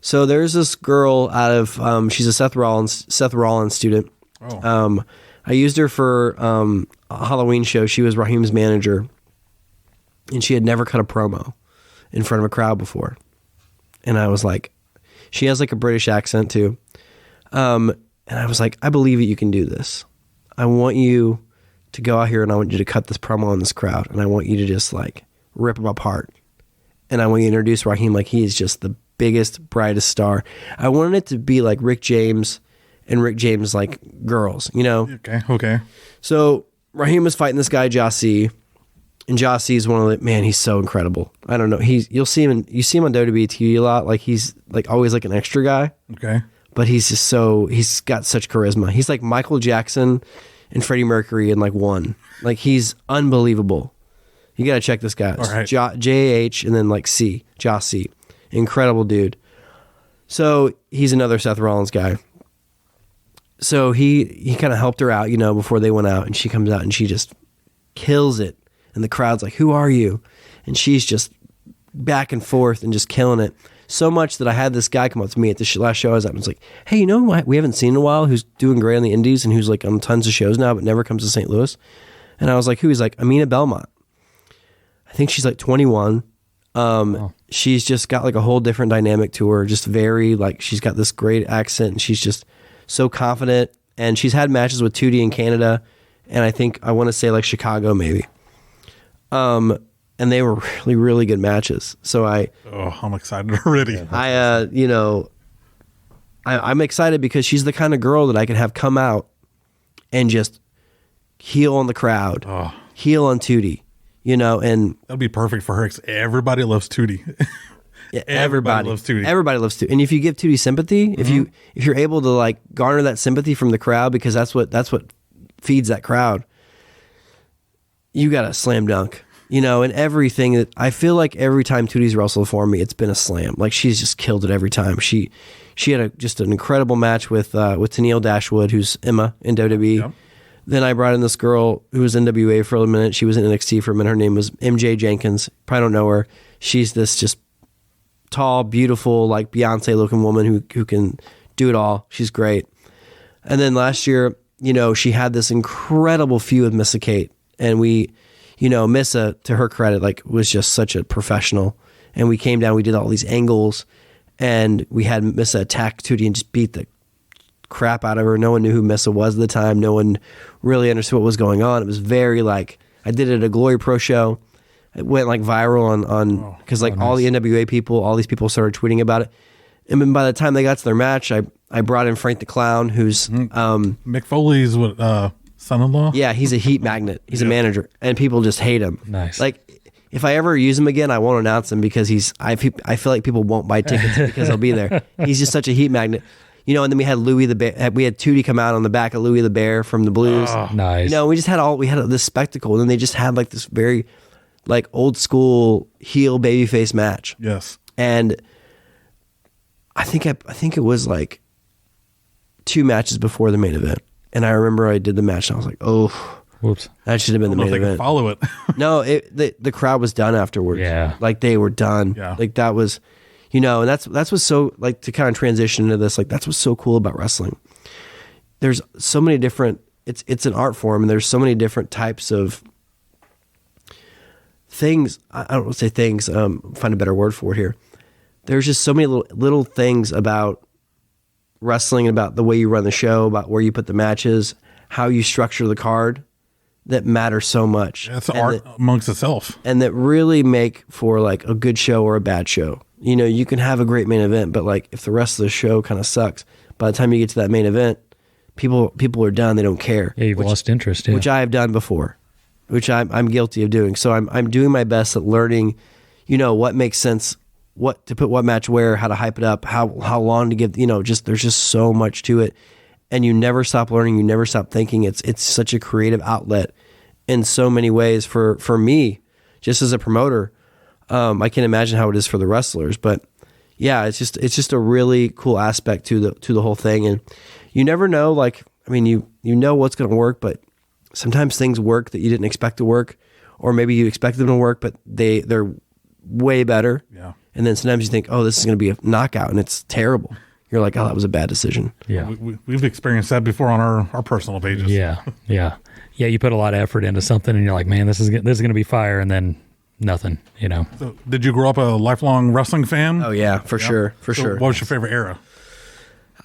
So there's this girl out of she's a Seth Rollins student. Oh. I used her for a Halloween show. She was Raheem's manager, and she had never cut a promo in front of a crowd before. And I was like, she has a British accent too. And I was like, I believe that you can do this. I want you to go out here, and I want you to cut this promo on this crowd, and I want you to just rip them apart. And I want you to introduce Raheem like he is just the biggest, brightest star. I wanted it to be like Rick James and Rick James girls, Okay. So Raheem was fighting this guy, Jossie. And Jossie is one of he's so incredible. I don't know. You see him on WWE TV a lot. He's always an extra guy. Okay. But he's just he's got such charisma. He's like Michael Jackson and Freddie Mercury in one. He's unbelievable. You got to check this guy out. All right. J-H and then C. Jossie. Incredible dude. So he's another Seth Rollins guy. So he kind of helped her out, before they went out. And she comes out and she just kills it. And the crowd's like, who are you? And she's just back and forth and just killing it. So much that I had this guy come up to me at the last show I was at and was like, hey, we haven't seen in a while who's doing great on the indies and who's on tons of shows now but never comes to St. Louis. And I was like, who? He's like, Amina Belmont. I think she's 21. Wow. She's just got a whole different dynamic to her. Just very she's got this great accent, and she's just so confident. And she's had matches with Tootie in Canada. And I want to say Chicago maybe. And they were really, really good matches. So I'm excited already. I'm excited because she's the kind of girl that I can have come out and just heel on the crowd, heel on Tootie, and that'd be perfect for her because everybody loves Tootie. Yeah, everybody loves Tootie. Everybody loves Tootie. And if you give Tootie sympathy, if you're able to garner that sympathy from the crowd, because that's what feeds that crowd, you got a slam dunk. And everything that I feel every time Tootie's wrestled for me, it's been a slam. She's just killed it every time. She had just an incredible match with Tennille Dashwood, who's Emma in WWE. Yep. Then I brought in this girl who was in NWA for a minute. She was in NXT for a minute. Her name was MJ Jenkins. Probably don't know her. She's this just tall, beautiful, Beyonce looking woman who can do it all. She's great. And then last year, she had this incredible feud with Missa Kate, and we. Missa, to her credit, was just such a professional. And we came down, we did all these angles, and we had Missa attack Tootie and just beat the crap out of her. No one knew who Missa was at the time. No one really understood what was going on. It was very I did it at a Glory Pro show. it went like viral on because like all the NWA people, all these people started tweeting about it. And then by the time they got to their match, I brought in Frank the Clown, who's Mick Foley's son-in-law. yeah, he's a heat magnet. He's a manager, and people just hate him. Nice. Like, if I ever use him again, I won't announce him because I feel like people won't buy tickets because he'll be there. He's just such a heat magnet. You know, and then we had Louie the Bear. We had Tootie come out on the back of Louie the Bear from the Blues. Oh, nice. You know, we had this spectacle, and then they just had like this very like old school heel babyface match. Yes. And I think it was like 2 matches before the main event. And I remember I did the match and I was like, oh, whoops, that should have been the main They event. can follow it. No, the crowd was done afterwards. Yeah. Like they were done. Yeah. Like that was, you know, and that's what's so, like, to kind of transition into this, like that's what's so cool about wrestling. There's so many different, it's an art form, and there's so many different types of things. I don't want to say things, find a better word for it here. There's just so many little things about wrestling, about the way you run the show, about where you put the matches, how you structure the card, that matter so much. That's art amongst itself. And that really make for like a good show or a bad show. You know, you can have a great main event, but like if the rest of the show kind of sucks, by the time you get to that main event, people are done. They don't care. Yeah, you've lost interest. Yeah. Which I have done before, which I'm guilty of doing. So I'm doing my best at learning, you know, what makes sense, what to put what match where, how to hype it up, how long to give, you know, just there's just so much to it. And you never stop learning, you never stop thinking. It's such a creative outlet in so many ways for me, just as a promoter. I can't imagine how it is for the wrestlers, but yeah, it's just a really cool aspect to the whole thing. And you never know, like, I mean, you know what's going to work, but sometimes things work that you didn't expect to work, or maybe you expected them to work, but they're way better. Yeah. And then sometimes you think, oh, this is going to be a knockout, and it's terrible. You're like, oh, that was a bad decision. Yeah. We've experienced that before on our personal pages. Yeah. Yeah. Yeah. You put a lot of effort into something and you're like, man, this is going to be fire. And then nothing, you know? So, did you grow up a lifelong wrestling fan? Oh yeah, for sure. What was your favorite era?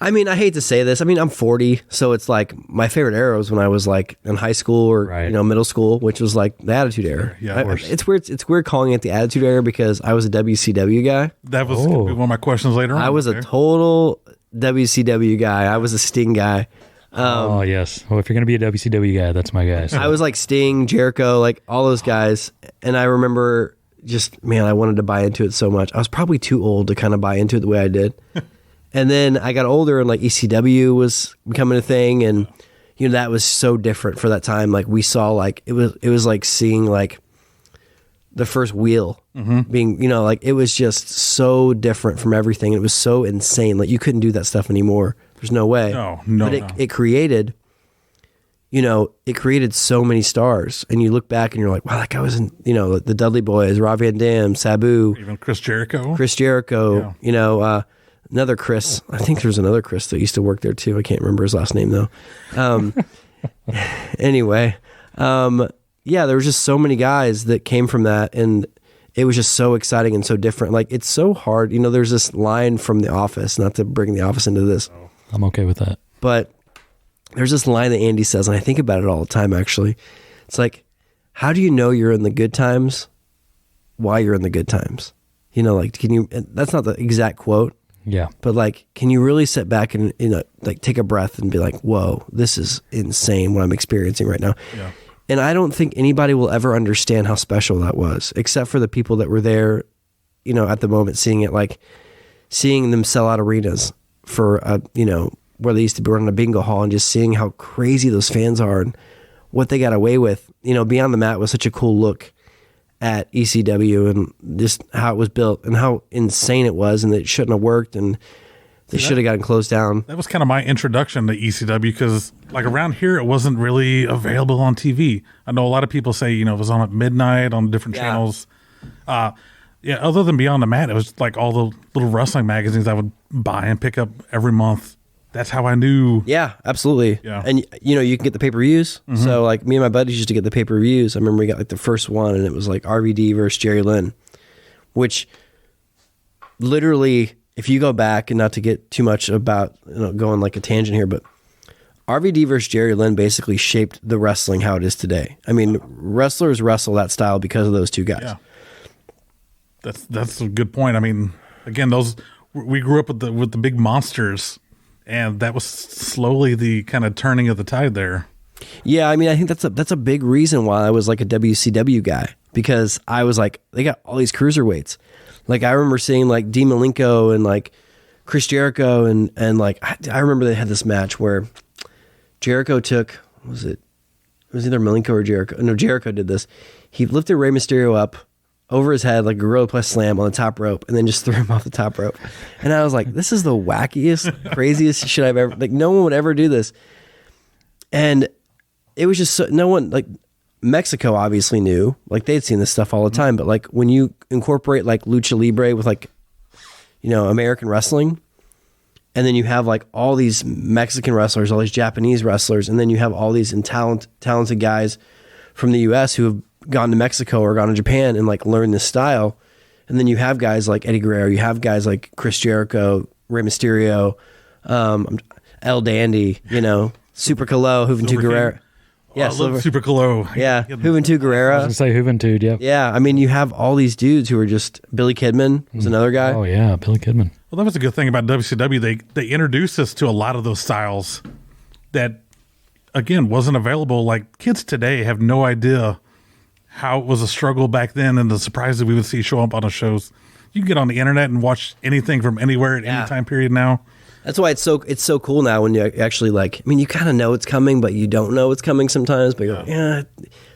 I mean, I hate to say this. I mean, I'm 40, so it's like my favorite era was when I was like in high school or Right. you know, middle school, which was like the Attitude Era. Yeah, of course. It's weird calling it the Attitude Era because I was a WCW guy. That was gonna be one of my questions later on. I was a total WCW guy. I was a Sting guy. Oh, yes. Well, if you're going to be a WCW guy, that's my guy. So. I was like Sting, Jericho, like all those guys. And I remember just, man, I wanted to buy into it so much. I was probably too old to kind of buy into it the way I did. And then I got older and like ECW was becoming a thing. And, you know, that was so different for that time. Like we saw like, it was like seeing like the first wheel being, you know, like it was just so different from everything. It was so insane. Like you couldn't do that stuff anymore. There's no way. No. But it created, you know, it created so many stars. And you look back and you're like, wow, that guy was in, you know, the Dudley Boys, Rob Van Dam, Sabu, Even Chris Jericho. Chris, you know, another Chris. I think there's another Chris that used to work there too. I can't remember his last name though. Anyway, yeah, there was just so many guys that came from that, and it was just so exciting and so different. Like it's so hard. You know, there's this line from The Office, not to bring The Office into this, I'm okay with that. but there's this line that Andy says, and I think about it all the time, actually. It's like, how do you know you're in the good times while you're in the good times? You know, like, can you, and that's not the exact quote, Yeah. but like, can you really sit back and, you know, like take a breath and be like, whoa, this is insane what I'm experiencing right now. Yeah. And I don't think anybody will ever understand how special that was, except for the people that were there, you know, at the moment, seeing it, like seeing them sell out arenas for, you know, where they used to be running a bingo hall, and just seeing how crazy those fans are and what they got away with. You know, Beyond the Mat was such a cool look at ECW and just how it was built and how insane it was, and that it shouldn't have worked, and they should have gotten closed down. That was kind of my introduction to ECW, because like around here, it wasn't really available on TV. I know a lot of people say, you know, it was on at midnight on different channels. Yeah, other than Beyond the Mat, it was like all the little wrestling magazines I would buy and pick up every month. That's how I knew. Yeah, absolutely. Yeah. And you know, you can get the pay-per-views. So like me and my buddies used to get the pay-per-views. I remember we got like the first one, and it was like RVD versus Jerry Lynn, which literally, if you go back, and not to get too much about, you know, going like a tangent here, but RVD versus Jerry Lynn basically shaped the wrestling how it is today. I mean, wrestlers wrestle that style because of those two guys. Yeah. That's a good point. I mean, again, we grew up with the big monsters, and that was slowly the kind of turning of the tide there. Yeah, I mean, I think that's a big reason why I was like a WCW guy, because I was like, they got all these cruiserweights. Like, I remember seeing like Dean Malenko and like Chris Jericho, and like I remember they had this match where Jericho took, it was either Malenko or Jericho. No, Jericho did this. He lifted Rey Mysterio up over his head like a gorilla press slam on the top rope, and then just threw him off the top rope. And I was like, this is the wackiest, craziest shit I've ever, like, no one would ever do this. And it was just no one, like, Mexico obviously knew, like, they'd seen this stuff all the time, but like when you incorporate like lucha libre with like, you know, American wrestling, and then you have like all these Mexican wrestlers, all these Japanese wrestlers, and then you have all these talented guys from the US who have gone to Mexico or gone to Japan and like learned this style. And then you have guys like Eddie Guerrero, you have guys like Chris Jericho, Rey Mysterio, El Dandy, you know, Super Calo, Juventud Guerrera. Yeah, I love Super Calo. Yeah, Juventud Guerrera. I was going to say Juventud, yeah. Yeah, I mean, you have all these dudes who are just, Billy Kidman was another guy. Oh, yeah, Billy Kidman. Well, that was a good thing about WCW. They introduced us to a lot of those styles that, again, wasn't available. Like, kids today have no idea how it was a struggle back then, and the surprises we would see show up on the shows. You can get on the internet and watch anything from anywhere at any time period now. That's why it's so cool now when you actually, like, I mean, you kind of know it's coming, but you don't know it's coming sometimes. But you're like, yeah.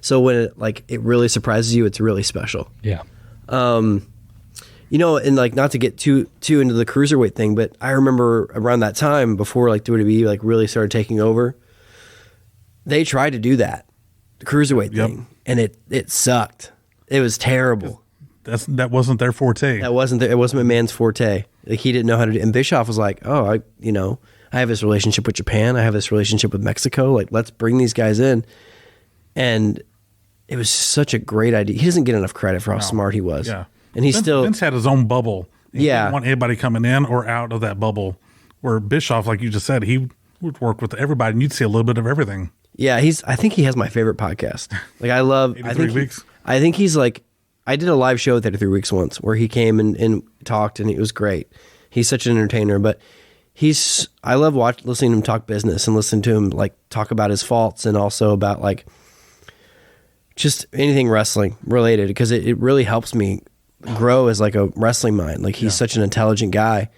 So when it really surprises you, it's really special. Yeah. You know, and like, not to get too into the cruiserweight thing, but I remember around that time before like WWE like really started taking over, they tried to do that, the cruiserweight thing, and it sucked. It was terrible. That wasn't their forte. It wasn't McMahon's forte. Like, he didn't know how to do. And Bischoff was like, "Oh, I have this relationship with Japan. I have this relationship with Mexico. Like, let's bring these guys in." And it was such a great idea. He doesn't get enough credit for how smart he was. Yeah, and Vince had his own bubble. He didn't want anybody coming in or out of that bubble. Where Bischoff, like you just said, he would work with everybody, and you'd see a little bit of everything. Yeah, I think he has my favorite podcast. Like, I love 83 Weeks. I think he's like, I did a live show with 83 Weeks once where he came and talked, and it was great. He's such an entertainer, but I love listening to him talk business and listening to him like talk about his faults and also about like just anything wrestling related, because it really helps me grow as like a wrestling mind. Like, he's such an intelligent guy,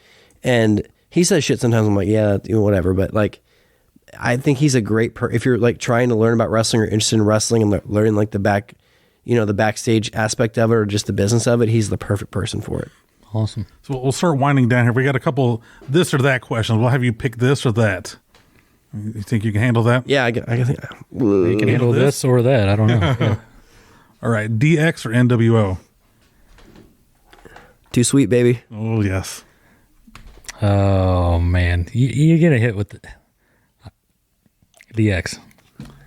and he says shit sometimes. I'm like, yeah, whatever. But like, I think he's a great if you're like trying to learn about wrestling or interested in wrestling and learning like the backstage aspect of it or just the business of it, he's the perfect person for it. Awesome. So we'll start winding down here. We got a couple this or that questions. We'll have you pick this or that. You think you can handle that? Yeah, I think you can handle this or that. I don't know. Yeah. All right, DX or NWO? Too sweet, baby. Oh, yes. Oh, man. You're going to hit with DX.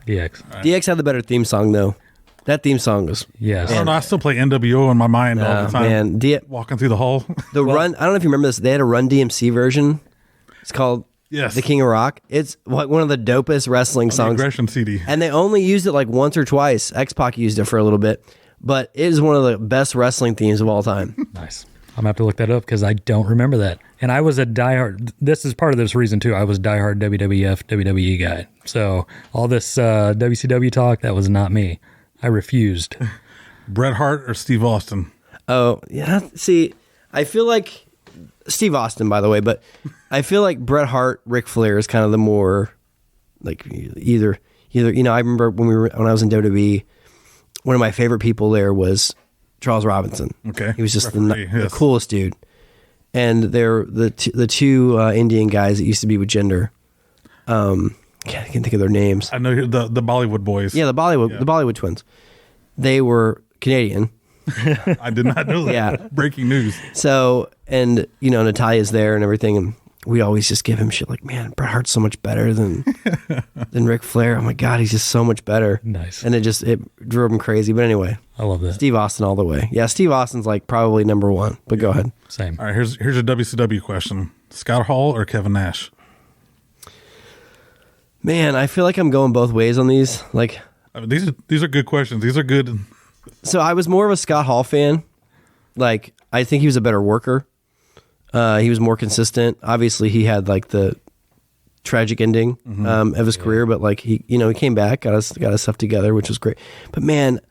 DX. Right. DX had the better theme song, though. That theme song was... Yes. I don't know. I still play NWO in my mind all the time. Man. Walking through the hall. Run... I don't know if you remember this. They had a Run DMC version. It's called The King of Rock. It's like one of the dopest wrestling songs. The Aggression CD. And they only used it like once or twice. X-Pac used it for a little bit. But it is one of the best wrestling themes of all time. Nice. I'm going to have to look that up because I don't remember that. And I was a diehard... This is part of this reason, too. I was a diehard WWF, WWE guy. So all this WCW talk, that was not me. I refused. Bret Hart or Steve Austin? Oh, yeah. See, I feel like Steve Austin, by the way, but I feel like Bret Hart, Ric Flair is kind of the more like either. You know, I remember when I was in WWE, one of my favorite people there was Charles Robinson. Okay, he was just the coolest dude. And they're the two Indian guys that used to be with Jinder. I can't think of their names. I know the Bollywood boys. Yeah, the Bollywood twins. They were Canadian. I did not know that. Yeah. Breaking news. So, and Natalia's there and everything, and we always just give him shit like, man, Bret Hart's so much better than Ric Flair. Oh my God, he's just so much better. Nice. And it drove him crazy. But anyway, I love that. Steve Austin all the way. Yeah, Steve Austin's like probably number one. But go ahead. Same. All right, here's a WCW question: Scott Hall or Kevin Nash? Man, I feel like I'm going both ways on these. Like, I mean, these are good questions. These are good. so I was more of a Scott Hall fan. Like, I think he was a better worker. He was more consistent. Obviously, he had like the tragic ending of his career, but like he came back, got his stuff together, which was great. But man,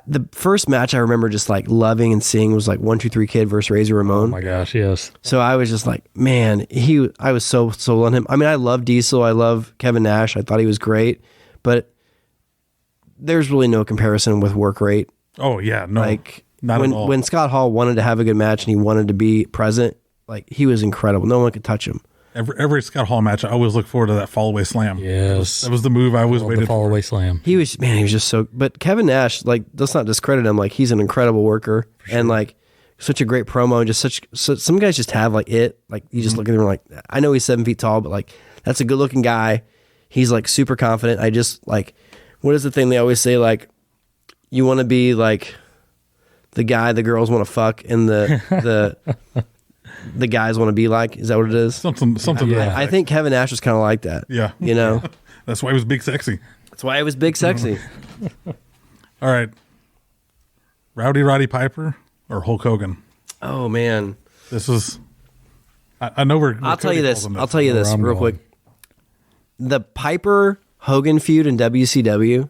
the first match I remember just like loving and seeing was like 1, 2, 3 Kid versus Razor Ramon. Oh my gosh, yes. So I was just like, man, I was so sold on him. I mean, I love Diesel, I love Kevin Nash. I thought he was great, but there's really no comparison with work rate. Oh yeah, no, Like not at all. when Scott Hall wanted to have a good match and he wanted to be present, like he was incredible. No one could touch him. Every Scott Hall match, I always look forward to that fall away slam. Yes. That was the move I always The waited fall for. away slam. He was just so. But Kevin Nash, like, let's not discredit him. Like, he's an incredible worker and like such a great promo. And just some guys just have like it. Like you just look at him like, I know he's 7 feet tall, but like that's a good looking guy. He's like super confident. I just like, what is the thing they always say? Like, you want to be like the guy the girls want to fuck, and the guys want to be like. Is that what it is? Something. Yeah. I think Kevin Nash was kind of like that. Yeah. You know, That's why he was big sexy. that's why it was big sexy. All right. Roddy Piper or Hulk Hogan? Oh man. This is. I know we're. I'll tell you this. calls on I'll tell you this I'm real going. quick. The Piper Hogan feud in WCW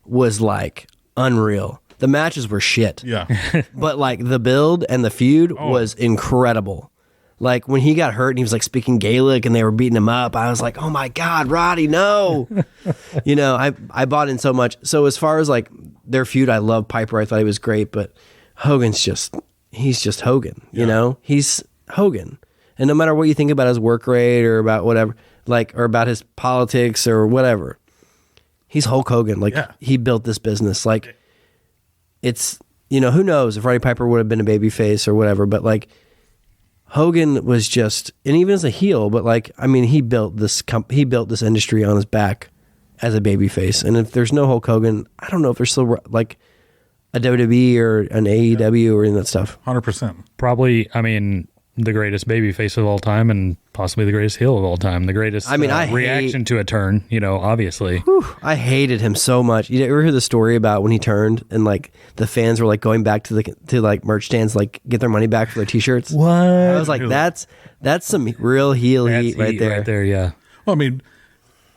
was like unreal. The matches were shit. Yeah. But like the build and the feud Oh. was incredible. Like when he got hurt and he was like speaking Gaelic and they were beating him up, I was like, oh my God, Roddy, no. I bought in so much. So as far as like their feud, I love Piper. I thought he was great, but Hogan's he's just Hogan, you know? He's Hogan. And no matter what you think about his work rate or about whatever, like, or about his politics or whatever, he's Hulk Hogan. Like he built this business. Like, it's, who knows if Roddy Piper would have been a babyface or whatever, but like Hogan was just, and even as a heel, but like, I mean, he built this industry on his back as a babyface. And if there's no Hulk Hogan, I don't know if there's still like a WWE or an AEW or any of that stuff. 100%. Probably, I mean, the greatest babyface of all time and possibly the greatest heel of all time. The greatest reaction to a turn, obviously. Whew, I hated him so much. You ever hear the story about when he turned and like the fans were like going back to like merch stands, like get their money back for their t-shirts? What? I was like, that's some real heel heat right there. Right there, yeah. Well, I mean,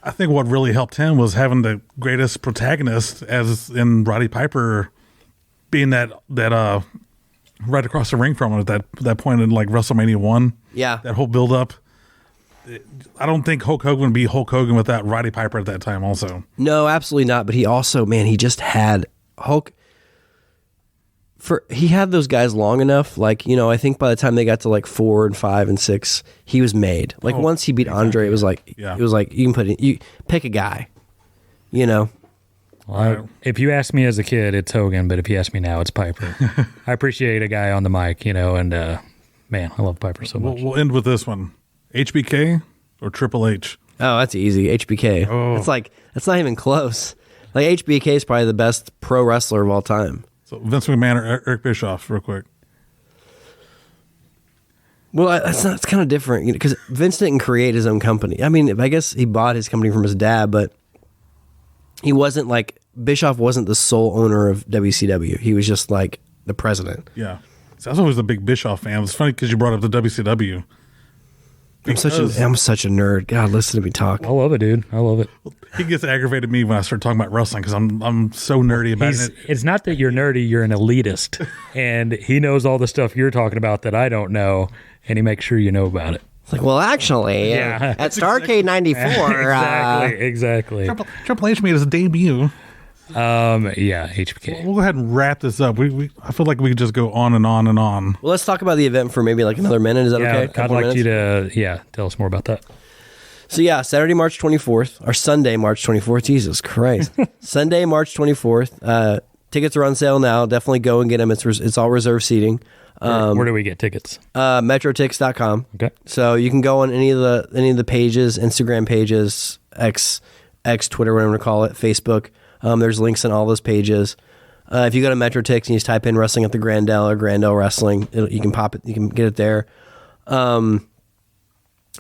I think what really helped him was having the greatest protagonist, as in Roddy Piper, being that right across the ring from him at that point in like WrestleMania 1. Yeah. That whole build up. I don't think Hulk Hogan would be Hulk Hogan without Roddy Piper at that time also. No, absolutely not. But he also, man, he just had Hulk. He had those guys long enough. Like, I think by the time they got to like 4 and 5 and 6, he was made. Like once he beat Andre, it was like, you can you pick a guy, Well, if you ask me as a kid, it's Hogan, but if you ask me now, it's Piper. I appreciate a guy on the mic, and man, I love Piper so much. We'll end with this one. HBK or Triple H? Oh, that's easy. HBK. Oh. It's like, that's not even close. Like HBK is probably the best pro wrestler of all time. So Vince McMahon or Eric Bischoff, real quick. Well, it's kind of different because Vince didn't create his own company. I mean, I guess he bought his company from his dad, but he wasn't like, Bischoff wasn't the sole owner of WCW. He was just like the president. Yeah. So I was always a big Bischoff fan. It's funny because you brought up the WCW. I'm such a nerd. God, listen to me talk. I love it, dude. I love it. He gets aggravated me when I start talking about wrestling because I'm so nerdy about it. It's not that you're nerdy, you're an elitist. And he knows all the stuff you're talking about that I don't know, and he makes sure you know about it. It's like, well, actually, at Starrcade 94. Exactly. Triple H made his debut. Yeah, HBK. We'll go ahead and wrap this up. I feel like we could just go on and on and on. Well, let's talk about the event for maybe like another minute. Is that okay? I'd like you to, tell us more about that. So yeah, Saturday, March 24th, or Sunday, March 24th. Jesus Christ. Sunday, March 24th. Tickets are on sale now. Definitely go and get them. It's all reserved seating. Where do we get tickets? Metrotix.com. Okay. So you can go on any of the pages, Instagram pages, X, Twitter, whatever you want to call it, Facebook. There's links on all those pages. If you go to Metrotix and you just type in Wrestling at the Grandel or Grandel Wrestling, you can pop it. You can get it there.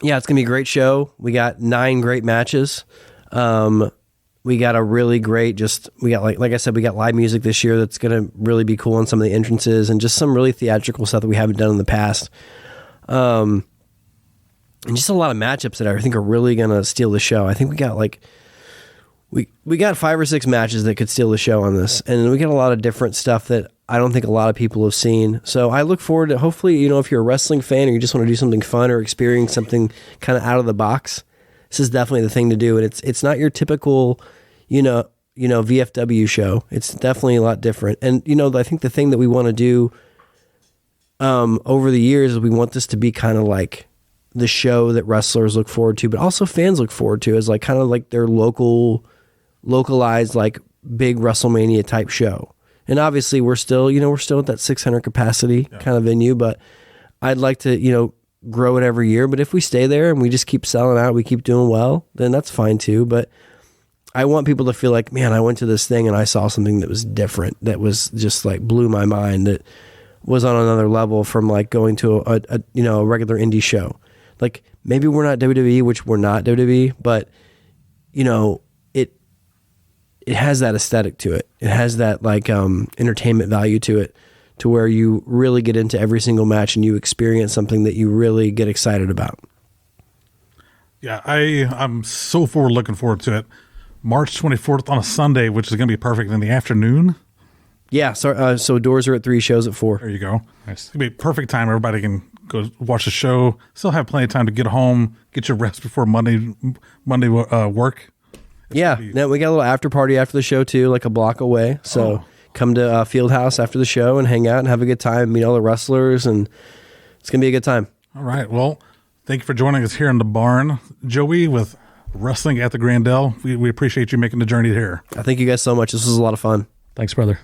Yeah, it's gonna be a great show. We got 9 great matches. We got a really great, we got like I said, we got live music this year that's gonna really be cool on some of the entrances, and just some really theatrical stuff that we haven't done in the past. And just a lot of matchups that I think are really gonna steal the show. I think we got we got 5 or 6 matches that could steal the show on this, and we got a lot of different stuff that I don't think a lot of people have seen. So I look forward to, hopefully, if you're a wrestling fan or you just want to do something fun or experience something kind of out of the box, this is definitely the thing to do. And it's not your typical, VFW show. It's definitely a lot different. And, I think the thing that we want to do over the years is we want this to be kind of like the show that wrestlers look forward to, but also fans look forward to, as like kind of like their localized, like big WrestleMania type show. And obviously we're still at that 600 capacity kind of venue, but I'd like to, grow it every year. But if we stay there and we just keep selling out, we keep doing well, then that's fine too. But I want people to feel like, man, I went to this thing and I saw something that was different, that was just like blew my mind, that was on another level from like going to a regular indie show. Like maybe we're not WWE, which we're not WWE, but it has that aesthetic to it. It has that like entertainment value to it, to where you really get into every single match and you experience something that you really get excited about. Yeah, I'm so looking forward to it. March 24th on a Sunday, which is going to be perfect in the afternoon. Yeah, so doors are at 3, shows at 4. There you go. Nice. It's going to be a perfect time. Everybody can go watch the show. Still have plenty of time to get home, get your rest before Monday work. We got a little after party after the show too, like a block away. So come to Fieldhouse after the show and hang out and have a good time, meet all the wrestlers, and it's going to be a good time. All right. Well, thank you for joining us here in the barn, Joey, with Wrestling at the Grandel. We appreciate you making the journey here. I thank you guys so much. This was a lot of fun. Thanks, brother.